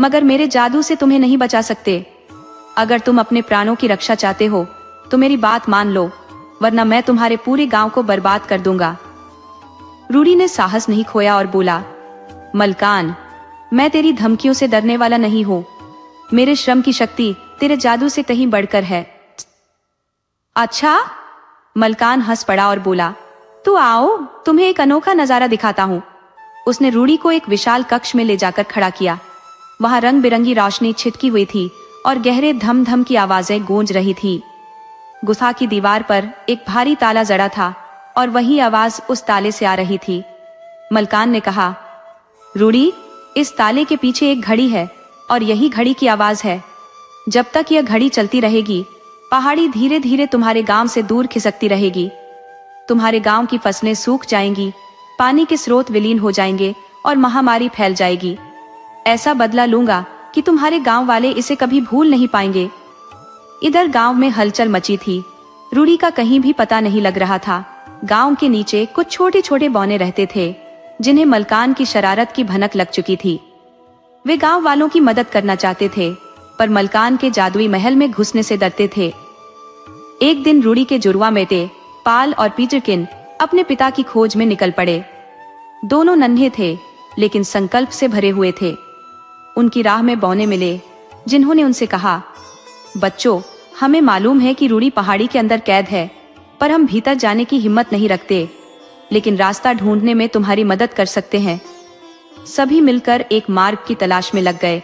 मगर मेरे जादू से तुम्हें नहीं बचा सकते। अगर तुम अपने प्राणों की रक्षा चाहते हो तो मेरी बात मान लो, वरना मैं तुम्हारे पूरे गांव को बर्बाद कर दूंगा। रूडी ने साहस नहीं खोया और बोला, मलकान, मैं तेरी धमकियों से डरने वाला नहीं हूं। मेरे श्रम की शक्ति तेरे जादू से कहीं बढ़कर है। अच्छा? मलकान हंस पड़ा और बोला, तो आओ, तुम्हें एक अनोखा नजारा दिखाता हूं। उसने रूडी को एक विशाल कक्ष में ले जाकर खड़ा किया। वहां रंग बिरंगी रोशनी छिटकी हुई थी और गहरे धम धम की आवाजें गूंज रही थी। गुफा की दीवार पर एक भारी ताला जड़ा था और वही आवाज उस ताले से आ रही थी। मलकान ने कहा, रूडी, इस ताले के पीछे एक घड़ी है और यही घड़ी की आवाज है। जब तक यह घड़ी चलती रहेगी, पहाड़ी धीरे धीरे तुम्हारे गांव से दूर खिसकती रहेगी। तुम्हारे गांव की फसलें सूख जाएंगी, पानी के स्रोत विलीन हो जाएंगे और महामारी फैल जाएगी। ऐसा बदला लूंगा कि तुम्हारे गांव वाले इसे कभी भूल नहीं पाएंगे। इधर गांव में हलचल मची थी। रूडी का कहीं भी पता नहीं लग रहा था। गांव के नीचे कुछ छोटे छोटे बौने रहते थे जिन्हें मलकान की शरारत की भनक लग चुकी थी। वे गांव वालों की मदद करना चाहते थे, पर मलकान के जादुई महल में घुसने से डरते थे। एक दिन रूडी के जुड़वा बेटे पाल और पीटरकिन अपने पिता की खोज में निकल पड़े। दोनों नन्हे थे लेकिन संकल्प से भरे हुए थे। उनकी राह में बौने मिले जिन्होंने उनसे कहा, बच्चों, हमें मालूम है कि रूडी पहाड़ी के अंदर कैद है, पर हम भीतर जाने की हिम्मत नहीं रखते, लेकिन रास्ता ढूंढने में तुम्हारी मदद कर सकते हैं। सभी मिलकर एक मार्ग की तलाश में लग गए।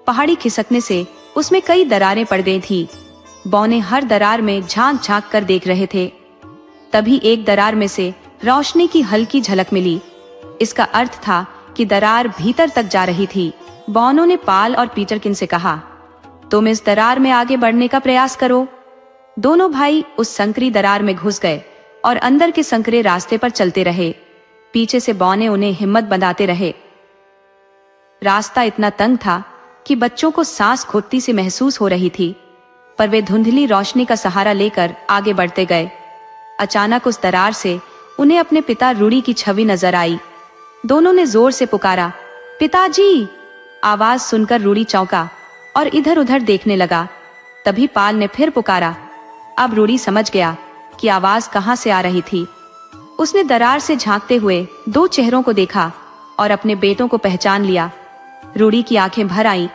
पहाड़ी खिसकने से उसमें कई दरारें पड़ गई थी। बौने हर दरार में झांक झांक कर देख रहे थे। तभी एक दरार में से रोशनी की हल्की झलक मिली। इसका अर्थ था कि दरार भीतर तक जा रही थी। बौनों ने पाल और पीटरकिन से कहा, तुम इस दरार में आगे बढ़ने का प्रयास करो। दोनों भाई उस संकरी दरार में घुस गए और अंदर के संकरे रास्ते पर चलते रहे। पीछे से बौने उन्हें हिम्मत बंधाते रहे। रास्ता इतना तंग था कि बच्चों को सांस घुटती सी महसूस हो रही थी, पर वे धुंधली रोशनी का सहारा लेकर आगे बढ़ते गए। अचानक उस दरार से उन्हें अपने पिता रूडी की छवि नजर आई। दोनों ने जोर से पुकारा, पिताजी! आवाज सुनकर रूडी चौंका और इधर उधर देखने लगा। तभी पाल ने फिर पुकारा। अब रूडी समझ गया कि आवाज कहां से आ रही थी। उसने दरार से झांकते हुए दो चेहरों को देखा और अपने बेटों को पहचान लिया। रूडी की आंखें भर आईं।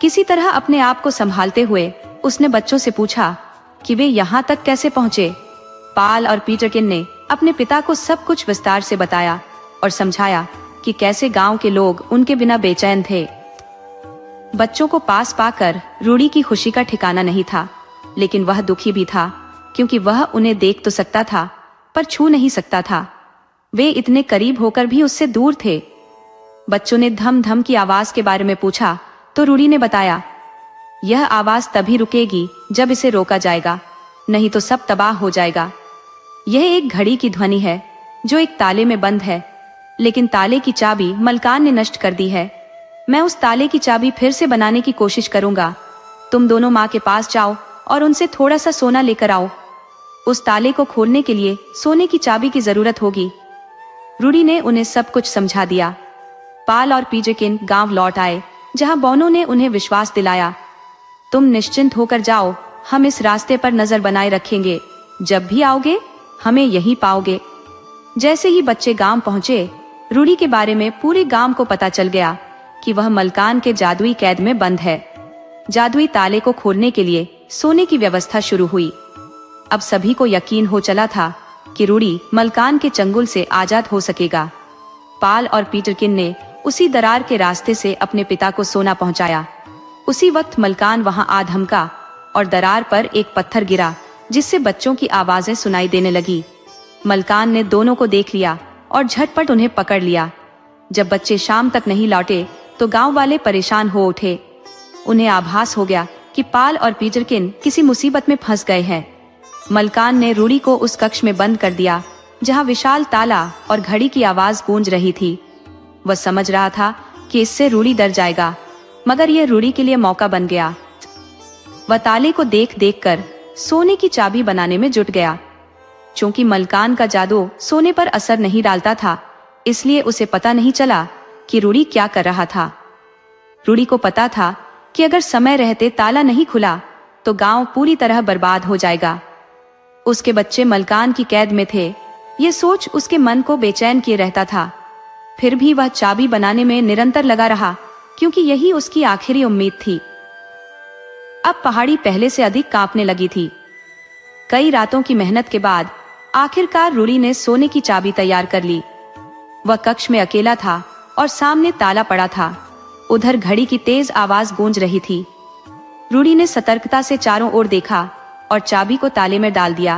किसी तरह अपने आप को संभालते हुए उसने बच्चों से पूछा कि वे यहाँ तक कैसे पहुंचे। पाल और पीटरकिन ने अपने पिता को सब कुछ विस्तार से बताया और समझाया कि कैसे गांव के लोग उनके बिना बेचैन थे। बच्चों को पास पाकर रूडी की खुशी का ठिकाना नहीं था, लेकिन वह दुखी भी था, क्योंकि वह उन्हें देख तो सकता था पर छू नहीं सकता था। वे इतने करीब होकर भी उससे दूर थे। बच्चों ने धम धम की आवाज के बारे में पूछा तो रूडी ने बताया, यह आवाज तभी रुकेगी जब इसे रोका जाएगा, नहीं तो सब तबाह हो जाएगा। यह एक घड़ी की ध्वनि है जो एक ताले में बंद है, लेकिन ताले की चाबी मलकान ने नष्ट कर दी है। मैं उस ताले की चाबी फिर से बनाने की कोशिश करूंगा। तुम दोनों माँ के पास जाओ और उनसे थोड़ा सा सोना लेकर आओ। उस ताले को खोलने के लिए सोने की चाबी की जरूरत होगी। रूडी ने उन्हें सब कुछ समझा दिया। पाल और पीटरकिन गांव लौट आए, जहां बौनों ने उन्हें विश्वास दिलाया, तुम निश्चिंत होकर जाओ, हम इस रास्ते पर नजर बनाए रखेंगे। जब भी आओगे हमें यहीं पाओगे। जैसे ही बच्चे गांव पहुंचे, रूडी के बारे में पूरे गांव को पता चल गया कि वह मलकान के जादुई कैद में बंद है। जादुई ताले को खोलने के लिए सोने की व्यवस्था शुरू हुई। अब सभी को यकीन हो चला था कि रूडी मलकान के चंगुल से आजाद हो सकेगा। पाल और पीटरकिन ने उसी दरार के रास्ते से अपने पिता को सोना पहुंचाया। उसी वक्त मलकान वहां आ धमका और दरार पर एक पत्थर गिरा, जिससे बच्चों की आवाजें सुनाई देने लगी। मलकान ने दोनों को देख लिया और झटपट उन्हें पकड़ लिया। जब बच्चे शाम तक नहीं लौटे तो गांव वाले परेशान हो उठे। उन्हें आभास हो गया कि पाल और पीटरकिन किसी मुसीबत में फंस गए हैं। मलकान ने रूडी को उस कक्ष में बंद कर दिया जहां विशाल ताला और घड़ी की आवाज गूंज रही थी। वह समझ रहा था कि इससे रूडी डर जाएगा, मगर यह रूडी के लिए मौका बन गया। वह ताले को देख देख कर सोने की चाबी बनाने में जुट गया। चूंकि मलकान का जादू सोने पर असर नहीं डालता था, इसलिए उसे पता नहीं चला कि रूडी क्या कर रहा था। रूडी को पता था कि अगर समय रहते ताला नहीं खुला तो गांव पूरी तरह बर्बाद हो जाएगा। उसके बच्चे मलकान की कैद में थे, ये सोच उसके मन को बेचैन किए रहता था। फिर भी वह चाबी बनाने में निरंतर लगा रहा, क्योंकि यही उसकी आखिरी उम्मीद थी। अब पहाड़ी पहले से अधिक कांपने लगी थी। कई रातों की मेहनत के बाद आखिरकार रूडी ने सोने की चाबी तैयार कर ली। वह कक्ष में अकेला था और सामने ताला पड़ा था। उधर घड़ी की तेज आवाज गूंज रही थी। रूडी ने सतर्कता से चारों ओर देखा और चाबी को ताले में डाल दिया।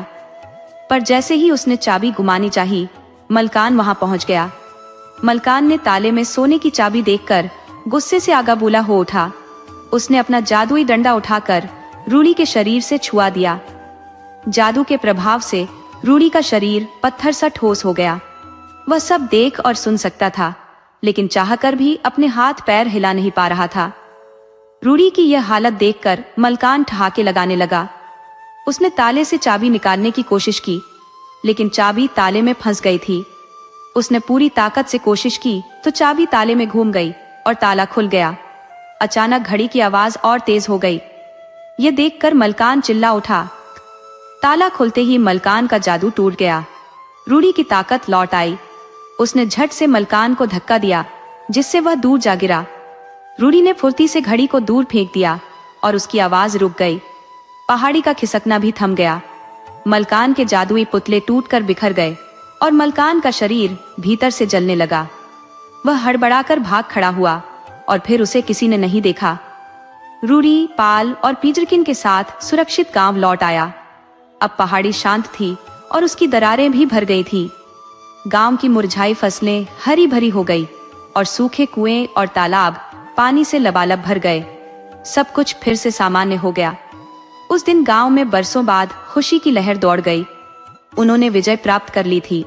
पर जैसे ही उसने चाबी घुमानी चाही, मलकान वहां पहुंच गया। मलकान ने ताले में सोने की चाबी देखकर गुस्से से आगा बूला हो उठा। उसने अपना जादुई डंडा उठाकर रूडी के शरीर से छुआ दिया। जादू के प्रभाव से रूडी का शरीर पत्थर सा ठोस हो गया। वह सब देख और सुन सकता था, लेकिन चाहकर भी अपने हाथ पैर हिला नहीं पा रहा था। रूडी की यह हालत देखकर मलकान ठहाके लगाने लगा। उसने ताले से चाबी निकालने की कोशिश की, लेकिन चाबी ताले में फंस गई थी। उसने पूरी ताकत से कोशिश की तो चाबी ताले में घूम गई और ताला खुल गया। अचानक घड़ी की आवाज और तेज हो गई। यह देखकर मलकान चिल्ला उठा। ताला खुलते ही मलकान का जादू टूट गया। रूडी की ताकत लौट आई। उसने झट से मलकान को धक्का दिया, जिससे वह दूर जा गिरा। रूडी ने फुर्ती से घड़ी को दूर फेंक दिया और उसकी आवाज रुक गई। पहाड़ी का खिसकना भी थम गया। मलकान के जादुई पुतले टूटकर बिखर गए और मलकान का शरीर भीतर से जलने लगा। वह हड़बड़ाकर भाग खड़ा हुआ और फिर उसे किसी ने नहीं देखा। रूडी, पाल और पीटरकिन के साथ सुरक्षित गांव लौट आया। अब पहाड़ी शांत थी और उसकी दरारें भी भर गई थी। गांव की मुरझाई फसलें हरी भरी हो गई और सूखे कुएं और तालाब पानी से लबालब भर गए। सब कुछ फिर से सामान्य हो गया। उस दिन गांव में बरसों बाद खुशी की लहर दौड़ गई। उन्होंने विजय प्राप्त कर ली थी।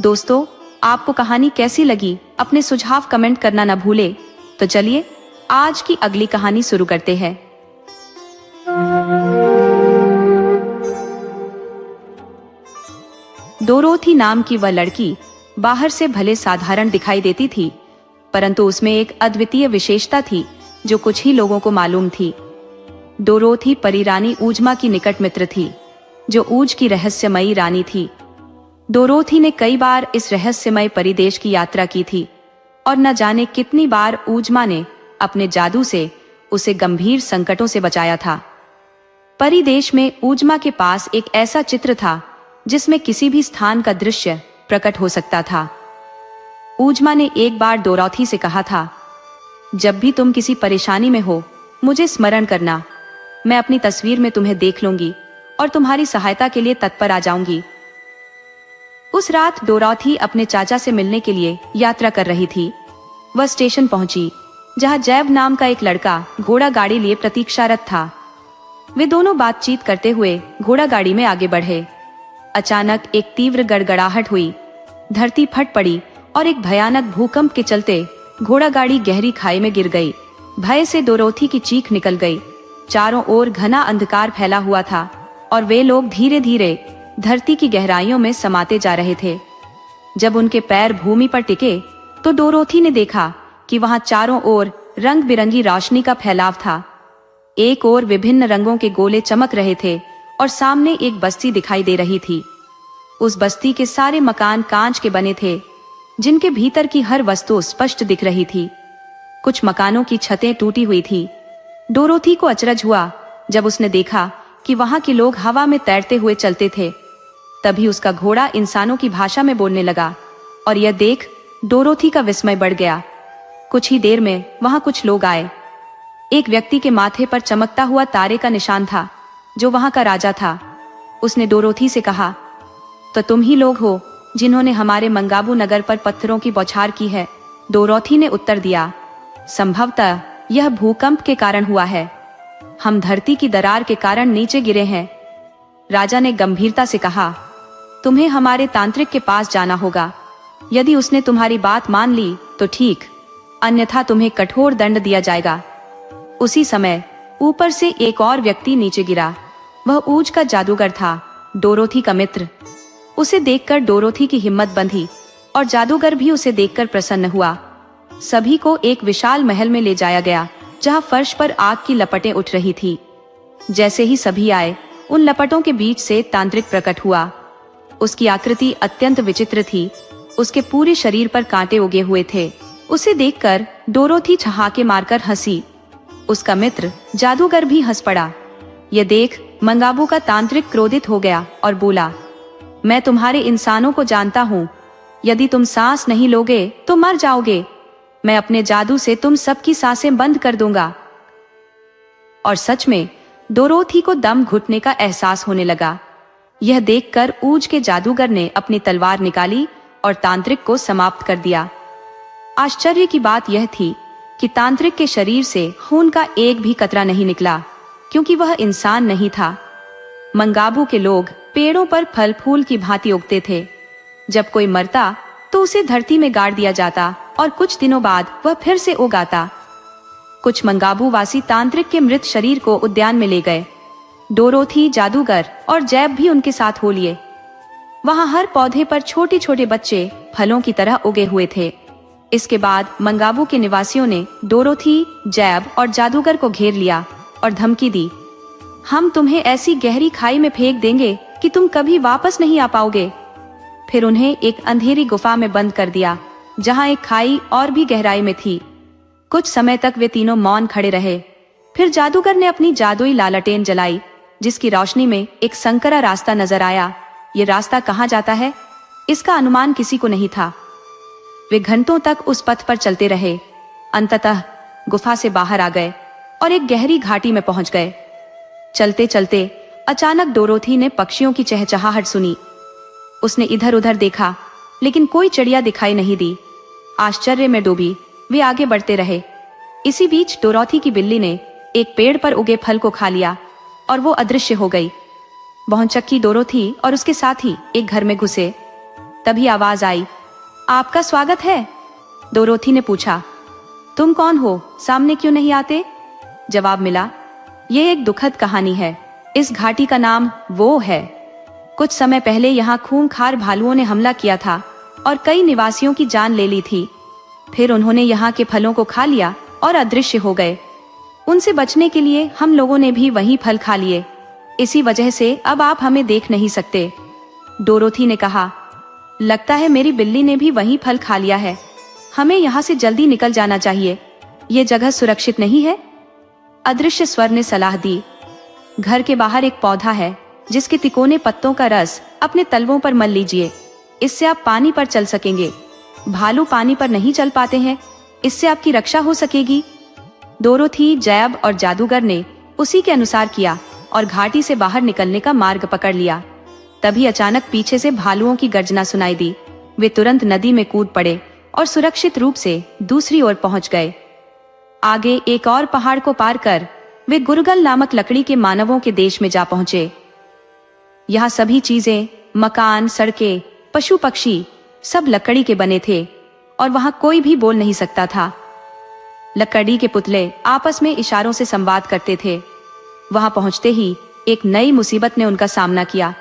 दोस्तों, आपको कहानी कैसी लगी? अपने सुझाव कमेंट करना न भूले। तो चलिए आज की अगली कहानी शुरू करते हैं। डोरोथी नाम की वह लड़की बाहर से भले साधारण दिखाई देती थी, परंतु उसमें एक अद्वितीय विशेषता थी जो कुछ ही लोगों को मालूम थी। डोरोथी परी रानी ऊजमा की निकट मित्र थी, जो ऊज की रहस्यमयी रानी थी। डोरोथी ने कई बार इस रहस्यमय परिदेश की यात्रा की थी और न जाने कितनी बार ऊजमा ने अपने जादू से उसे गंभीर संकटों से बचाया था। परिदेश में ऊजमा के पास एक ऐसा चित्र था जिसमें किसी भी स्थान का दृश्य प्रकट हो सकता था। ऊजमा ने एक बार डोरोथी से कहा था, जब भी तुम किसी परेशानी में हो, मुझे स्मरण करना। मैं अपनी तस्वीर में तुम्हें देख लूंगी और तुम्हारी सहायता के लिए तत्पर आ जाऊंगी। उस रात डोरोथी अपने चाचा से मिलने के लिए यात्रा कर रही थी। वह स्टेशन पहुंची, जहां जैब नाम का एक लड़का घोड़ा गाड़ी लिए प्रतीक्षारत था। वे दोनों बातचीत करते हुए घोड़ा गाड़ी में आगे बढ़े। अचानक एक तीव्र गड़गड़ाहट हुई, धरती फट पड़ी और एक भयानक भूकंप के चलते घोड़ा गाड़ी गहरी खाई में गिर गई। भय से डोरोथी की चीख निकल गई। चारों ओर घना अंधकार फैला हुआ था और वे लोग धीरे धीरे धरती की गहराइयों में समाते जा रहे थे। जब उनके पैर भूमि पर टिके तो डोरोथी ने देखा कि वहां चारों ओर रंग बिरंगी रोशनी का फैलाव था। एक ओर विभिन्न रंगों के गोले चमक रहे थे और सामने एक बस्ती दिखाई दे रही थी। उस बस्ती के सारे मकान कांच के बने थे, जिनके भीतर की हर वस्तु स्पष्ट दिख रही थी। कुछ मकानों की छतें टूटी हुई थी। डोरोथी को अचरज हुआ जब उसने देखा कि वहां के लोग हवा में तैरते हुए चलते थे। तभी उसका घोड़ा इंसानों की भाषा में बोलने लगा और यह देख डोरोथी का विस्मय बढ़ गया। कुछ ही देर में वहां कुछ लोग आए। एक व्यक्ति के माथे पर चमकता हुआ तारे का निशान था, जो वहां का राजा था। उसने डोरोथी से कहा, तो तुम ही लोग हो जिन्होंने हमारे मंगाबू नगर पर पत्थरों की बौछार की है। डोरोथी ने उत्तर दिया, संभवतः यह भूकंप के कारण हुआ है। हम धरती की दरार के कारण नीचे गिरे हैं। राजा ने गंभीरता से कहा, तुम्हें हमारे तांत्रिक के पास जाना होगा। यदि उसने तुम्हारी बात मान ली तो ठीक, अन्यथा तुम्हें कठोर दंड दिया जाएगा। उसी समय ऊपर से एक और व्यक्ति नीचे गिरा। वह ऊज का जादूगर था, डोरोथी का मित्र। उसे देखकर डोरोथी की हिम्मत बंधी और जादूगर भी उसे देखकर प्रसन्न हुआ। सभी को एक विशाल महल में ले जाया गया, जहां फर्श पर आग की लपटें उठ रही थी। जैसे ही सभी आए, उन लपटों के बीच से तांत्रिक प्रकट हुआ। उसकी आकृति अत्यंत विचित्र थी। उसके पूरे शरीर पर कांटे उगे हुए थे। उसे देखकर डोरोथी ठहाके मारकर हंसी। उसका मित्र जादूगर भी हंस पड़ा। यह देख मंगाबू का तांत्रिक क्रोधित हो गया और बोला, मैं तुम्हारे इंसानों को जानता हूँ। यदि तुम सांस नहीं लोगे तो मर जाओगे। मैं अपने जादू से तुम सबकी सांसें बंद कर दूंगा। और सच में डोरोथी को दम घुटने का एहसास होने लगा। यह देखकर ऊज के जादूगर ने अपनी तलवार निकाली और तांत्रिक को समाप्त कर दिया। आश्चर्य की बात यह थी कि तांत्रिक के शरीर से खून का एक भी कतरा नहीं निकला, क्योंकि वह इंसान नहीं था। मंगाबू के लोग पेड़ों पर फल फूल की भांति उगते थे। जब कोई मरता तो उसे धरती में गाड़ दिया जाता और कुछ दिनों बाद वह फिर से उग आता। कुछ मंगाबू वासी तांत्रिक के मृत शरीर को उद्यान में ले गए। डोरोथी, जादूगर और जैब भी उनके साथ हो लिए। वहां हर पौधे पर छोटे छोटे बच्चे फलों की तरह उगे हुए थे। इसके बाद मंगाबू के निवासियों ने डोरोथी, जैब और जादूगर को घेर लिया और धमकी दी, हम तुम्हें ऐसी गहरी खाई में फेंक देंगे कि तुम कभी वापस नहीं आ पाओगे। फिर उन्हें एक अंधेरी गुफा में बंद कर दिया, जहां एक खाई और भी गहराई में थी। कुछ समय तक वे तीनों मौन खड़े रहे। फिर जादूगर ने अपनी जादुई लालटेन जलाई, जिसकी रोशनी में एक संकरा रास्ता नजर आया। ये रास्ता कहाँ जाता है, इसका अनुमान किसी को नहीं था। वे घंटों तक उस पथ पर चलते रहे। अंततः गुफा से बाहर आ गए और एक गहरी घाटी में पहुंच गए। चलते चलते अचानक डोरोथी ने पक्षियों की चहचहाहट सुनी। उसने इधर उधर देखा, लेकिन कोई चिड़िया दिखाई नहीं दी। आश्चर्य में डूबी वे आगे बढ़ते रहे। इसी बीच डोरोथी की बिल्ली ने एक पेड़ पर उगे फल को खा लिया और वो अदृश्य हो गई। बहुचक्की डोरोथी और उसके साथी एक घर में घुसे। तभी आवाज आई, आपका स्वागत है। डोरोथी ने पूछा, तुम कौन हो, सामने क्यों नहीं आते? जवाब मिला, ये एक दुखद कहानी है। इस घाटी का नाम वो है। कुछ समय पहले यहाँ खूंखार भालुओं ने हमला किया था और कई निवासियों की जान ले ली थी। फिर उन्होंने यहाँ के फलों को खा लिया और अदृश्य हो गए। उनसे बचने के लिए हम लोगों ने भी वही फल खा लिए। इसी वजह से अब आप हमें देख नहीं सकते। डोरोथी ने कहा, लगता है मेरी बिल्ली ने भी वही फल खा लिया है। हमें यहाँ से जल्दी निकल जाना चाहिए। ये जगह सुरक्षित नहीं है। अदृश्य स्वर ने सलाह दी, घर के बाहर एक पौधा है जिसके तिकोने पत्तों का रस अपने तलवों पर मल लीजिए। इससे आप पानी पर चल सकेंगे। भालू पानी पर नहीं चल पाते हैं, इससे आपकी रक्षा हो सकेगी। डोरोथी, जैब और जादूगर ने उसी के अनुसार किया और घाटी से बाहर निकलने का मार्ग पकड़ लिया। तभी अचानक पीछे से भालुओं की गर्जना सुनाई दी। वे तुरंत नदी में कूद पड़े और सुरक्षित रूप से दूसरी ओर पहुंच गए। आगे एक और पहाड़ को पार कर वे गुरगल नामक लकड़ी के मानवों के देश में जा पहुंचे। यहाँ सभी चीजें, मकान, सड़कें, पशु पक्षी सब लकड़ी के बने थे और वहां कोई भी बोल नहीं सकता था। लकड़ी के पुतले आपस में इशारों से संवाद करते थे। वहां पहुंचते ही एक नई मुसीबत ने उनका सामना किया।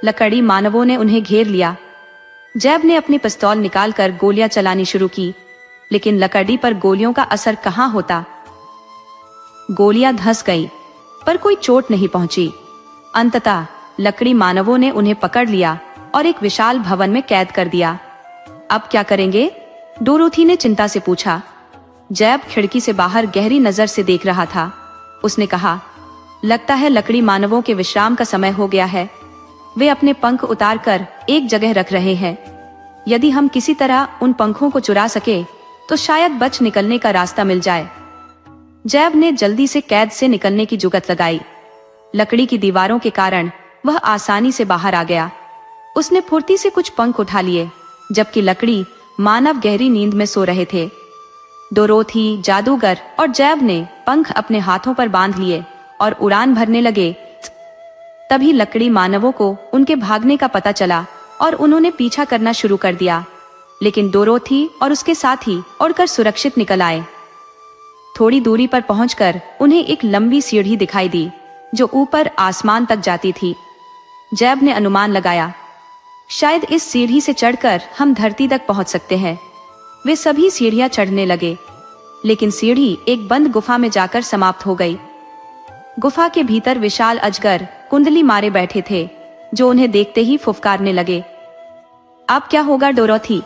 लकड़ी मानवों ने उन्हें घेर लिया। जैब ने अपनी पिस्तौल निकालकर गोलियां चलानी शुरू की, लेकिन लकड़ी पर गोलियों का असर कहाँ होता। गोलियां धंस गईं, पर कोई चोट नहीं पहुंची। अंततः लकड़ी मानवों ने उन्हें पकड़ लिया और एक विशाल भवन में कैद कर दिया। अब क्या करेंगे? डोरोथी ने चिंता से पूछा। जैब खिड़की से बाहर गहरी नजर से देख रहा था। उसने कहा, लगता है लकड़ी मानवों के विश्राम का समय हो गया है। वे अपने पंख उतारकर एक जगह रख रहे हैं। यदि हम किसी तरह उन पंखों को चुरा सके तो शायद बच निकलने का रास्ता मिल जाए। जैब ने जल्दी से कैद से निकलने की जुगत लगाई। लकड़ी की दीवारों के कारण वह आसानी से बाहर आ गया। उसने फुर्ती से कुछ पंख उठा लिए, जबकि लकड़ी मानव गहरी नींद में सो रहे थे। डोरोथी, जादूगर और जैब ने पंख अपने हाथों पर बांध लिए और उड़ान भरने लगे। तभी लकड़ी मानवों को उनके भागने का पता चला और उन्होंने पीछा करना शुरू कर दिया, लेकिन डोरोथी और उसके साथी उड़कर सुरक्षित निकल आए। थोड़ी दूरी पर पहुंचकर उन्हें एक लंबी सीढ़ी दिखाई दी जो ऊपर आसमान तक जाती थी। जैब ने अनुमान लगाया, शायद इस सीढ़ी से चढ़कर हम धरती तक पहुंच सकते हैं। वे सभी सीढ़ियां चढ़ने लगे, लेकिन सीढ़ी एक बंद गुफा में जाकर समाप्त हो गई। गुफा के भीतर विशाल अजगर कुंडली मारे बैठे थे, जो उन्हें देखते ही फुफकारने लगे। अब क्या होगा डोरोथी?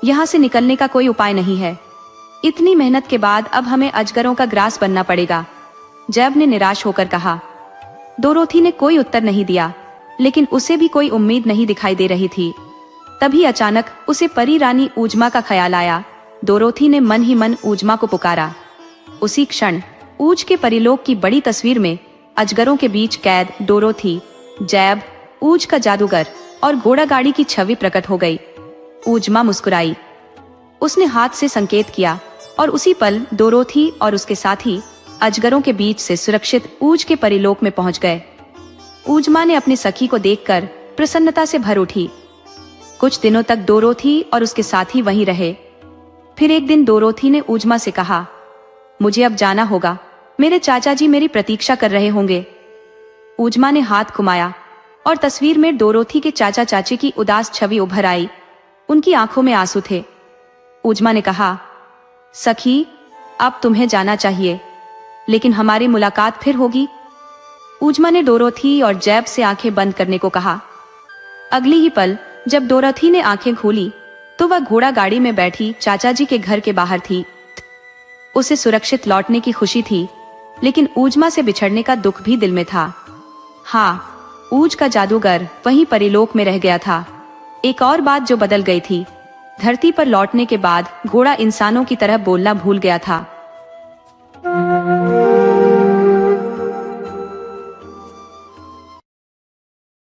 यहाँ से निकलने का कोई उपाय नहीं है। इतनी मेहनत के बाद अब हमें अजगरों का ग्रास बनना पड़ेगा, जैब ने निराश होकर कहा। डोरोथी ने कोई उत्तर नहीं दिया, लेकिन उसे भी कोई उम्मीद नहीं दिखाई दे रही थी। तभी अचानक उसे परी रानी ऊजमा का ख्याल आया। डोरोथी ने मन ही मन ऊजमा को पुकारा। उसी क्षण ऊज के परिलोक की बड़ी तस्वीर में अजगरों के बीच कैद डोरोथी, जैब, ऊज का जादूगर और घोड़ा गाड़ी की छवि प्रकट हो गई। ऊजमा मुस्कुराई। उसने हाथ से संकेत किया और उसी पल डोरोथी और उसके साथी अजगरों के बीच से सुरक्षित ऊज के परिलोक में पहुंच गए। ऊजमा ने अपनी सखी को देखकर प्रसन्नता से भर उठी। कुछ दिनों तक डोरोथी और उसके साथी वहीं रहे। फिर एक दिन डोरोथी ने ऊजमा से कहा, मुझे अब जाना होगा, मेरे चाचा जी मेरी प्रतीक्षा कर रहे होंगे। ऊजमा ने हाथ घुमाया और तस्वीर में डोरोथी के चाचा चाची की उदास छवि उभर आई। उनकी आंखों में आंसू थे। ऊजमा ने कहा, सखी, अब तुम्हें जाना चाहिए, लेकिन हमारी मुलाकात फिर होगी। ऊजमा ने डोरोथी और जैब से आंखें बंद करने को कहा। अगली ही पल जब डोरोथी ने आंखें खोली तो वह घोड़ा गाड़ी में बैठी चाचा जी के घर के बाहर थी। उसे सुरक्षित लौटने की खुशी थी, लेकिन ऊजमा से बिछड़ने का दुख भी दिल में था। हाँ, ऊज का जादूगर वहीं परिलोक में रह गया था। एक और बात जो बदल गई थी, धरती पर लौटने के बाद घोड़ा इंसानों की तरह बोलना भूल गया था।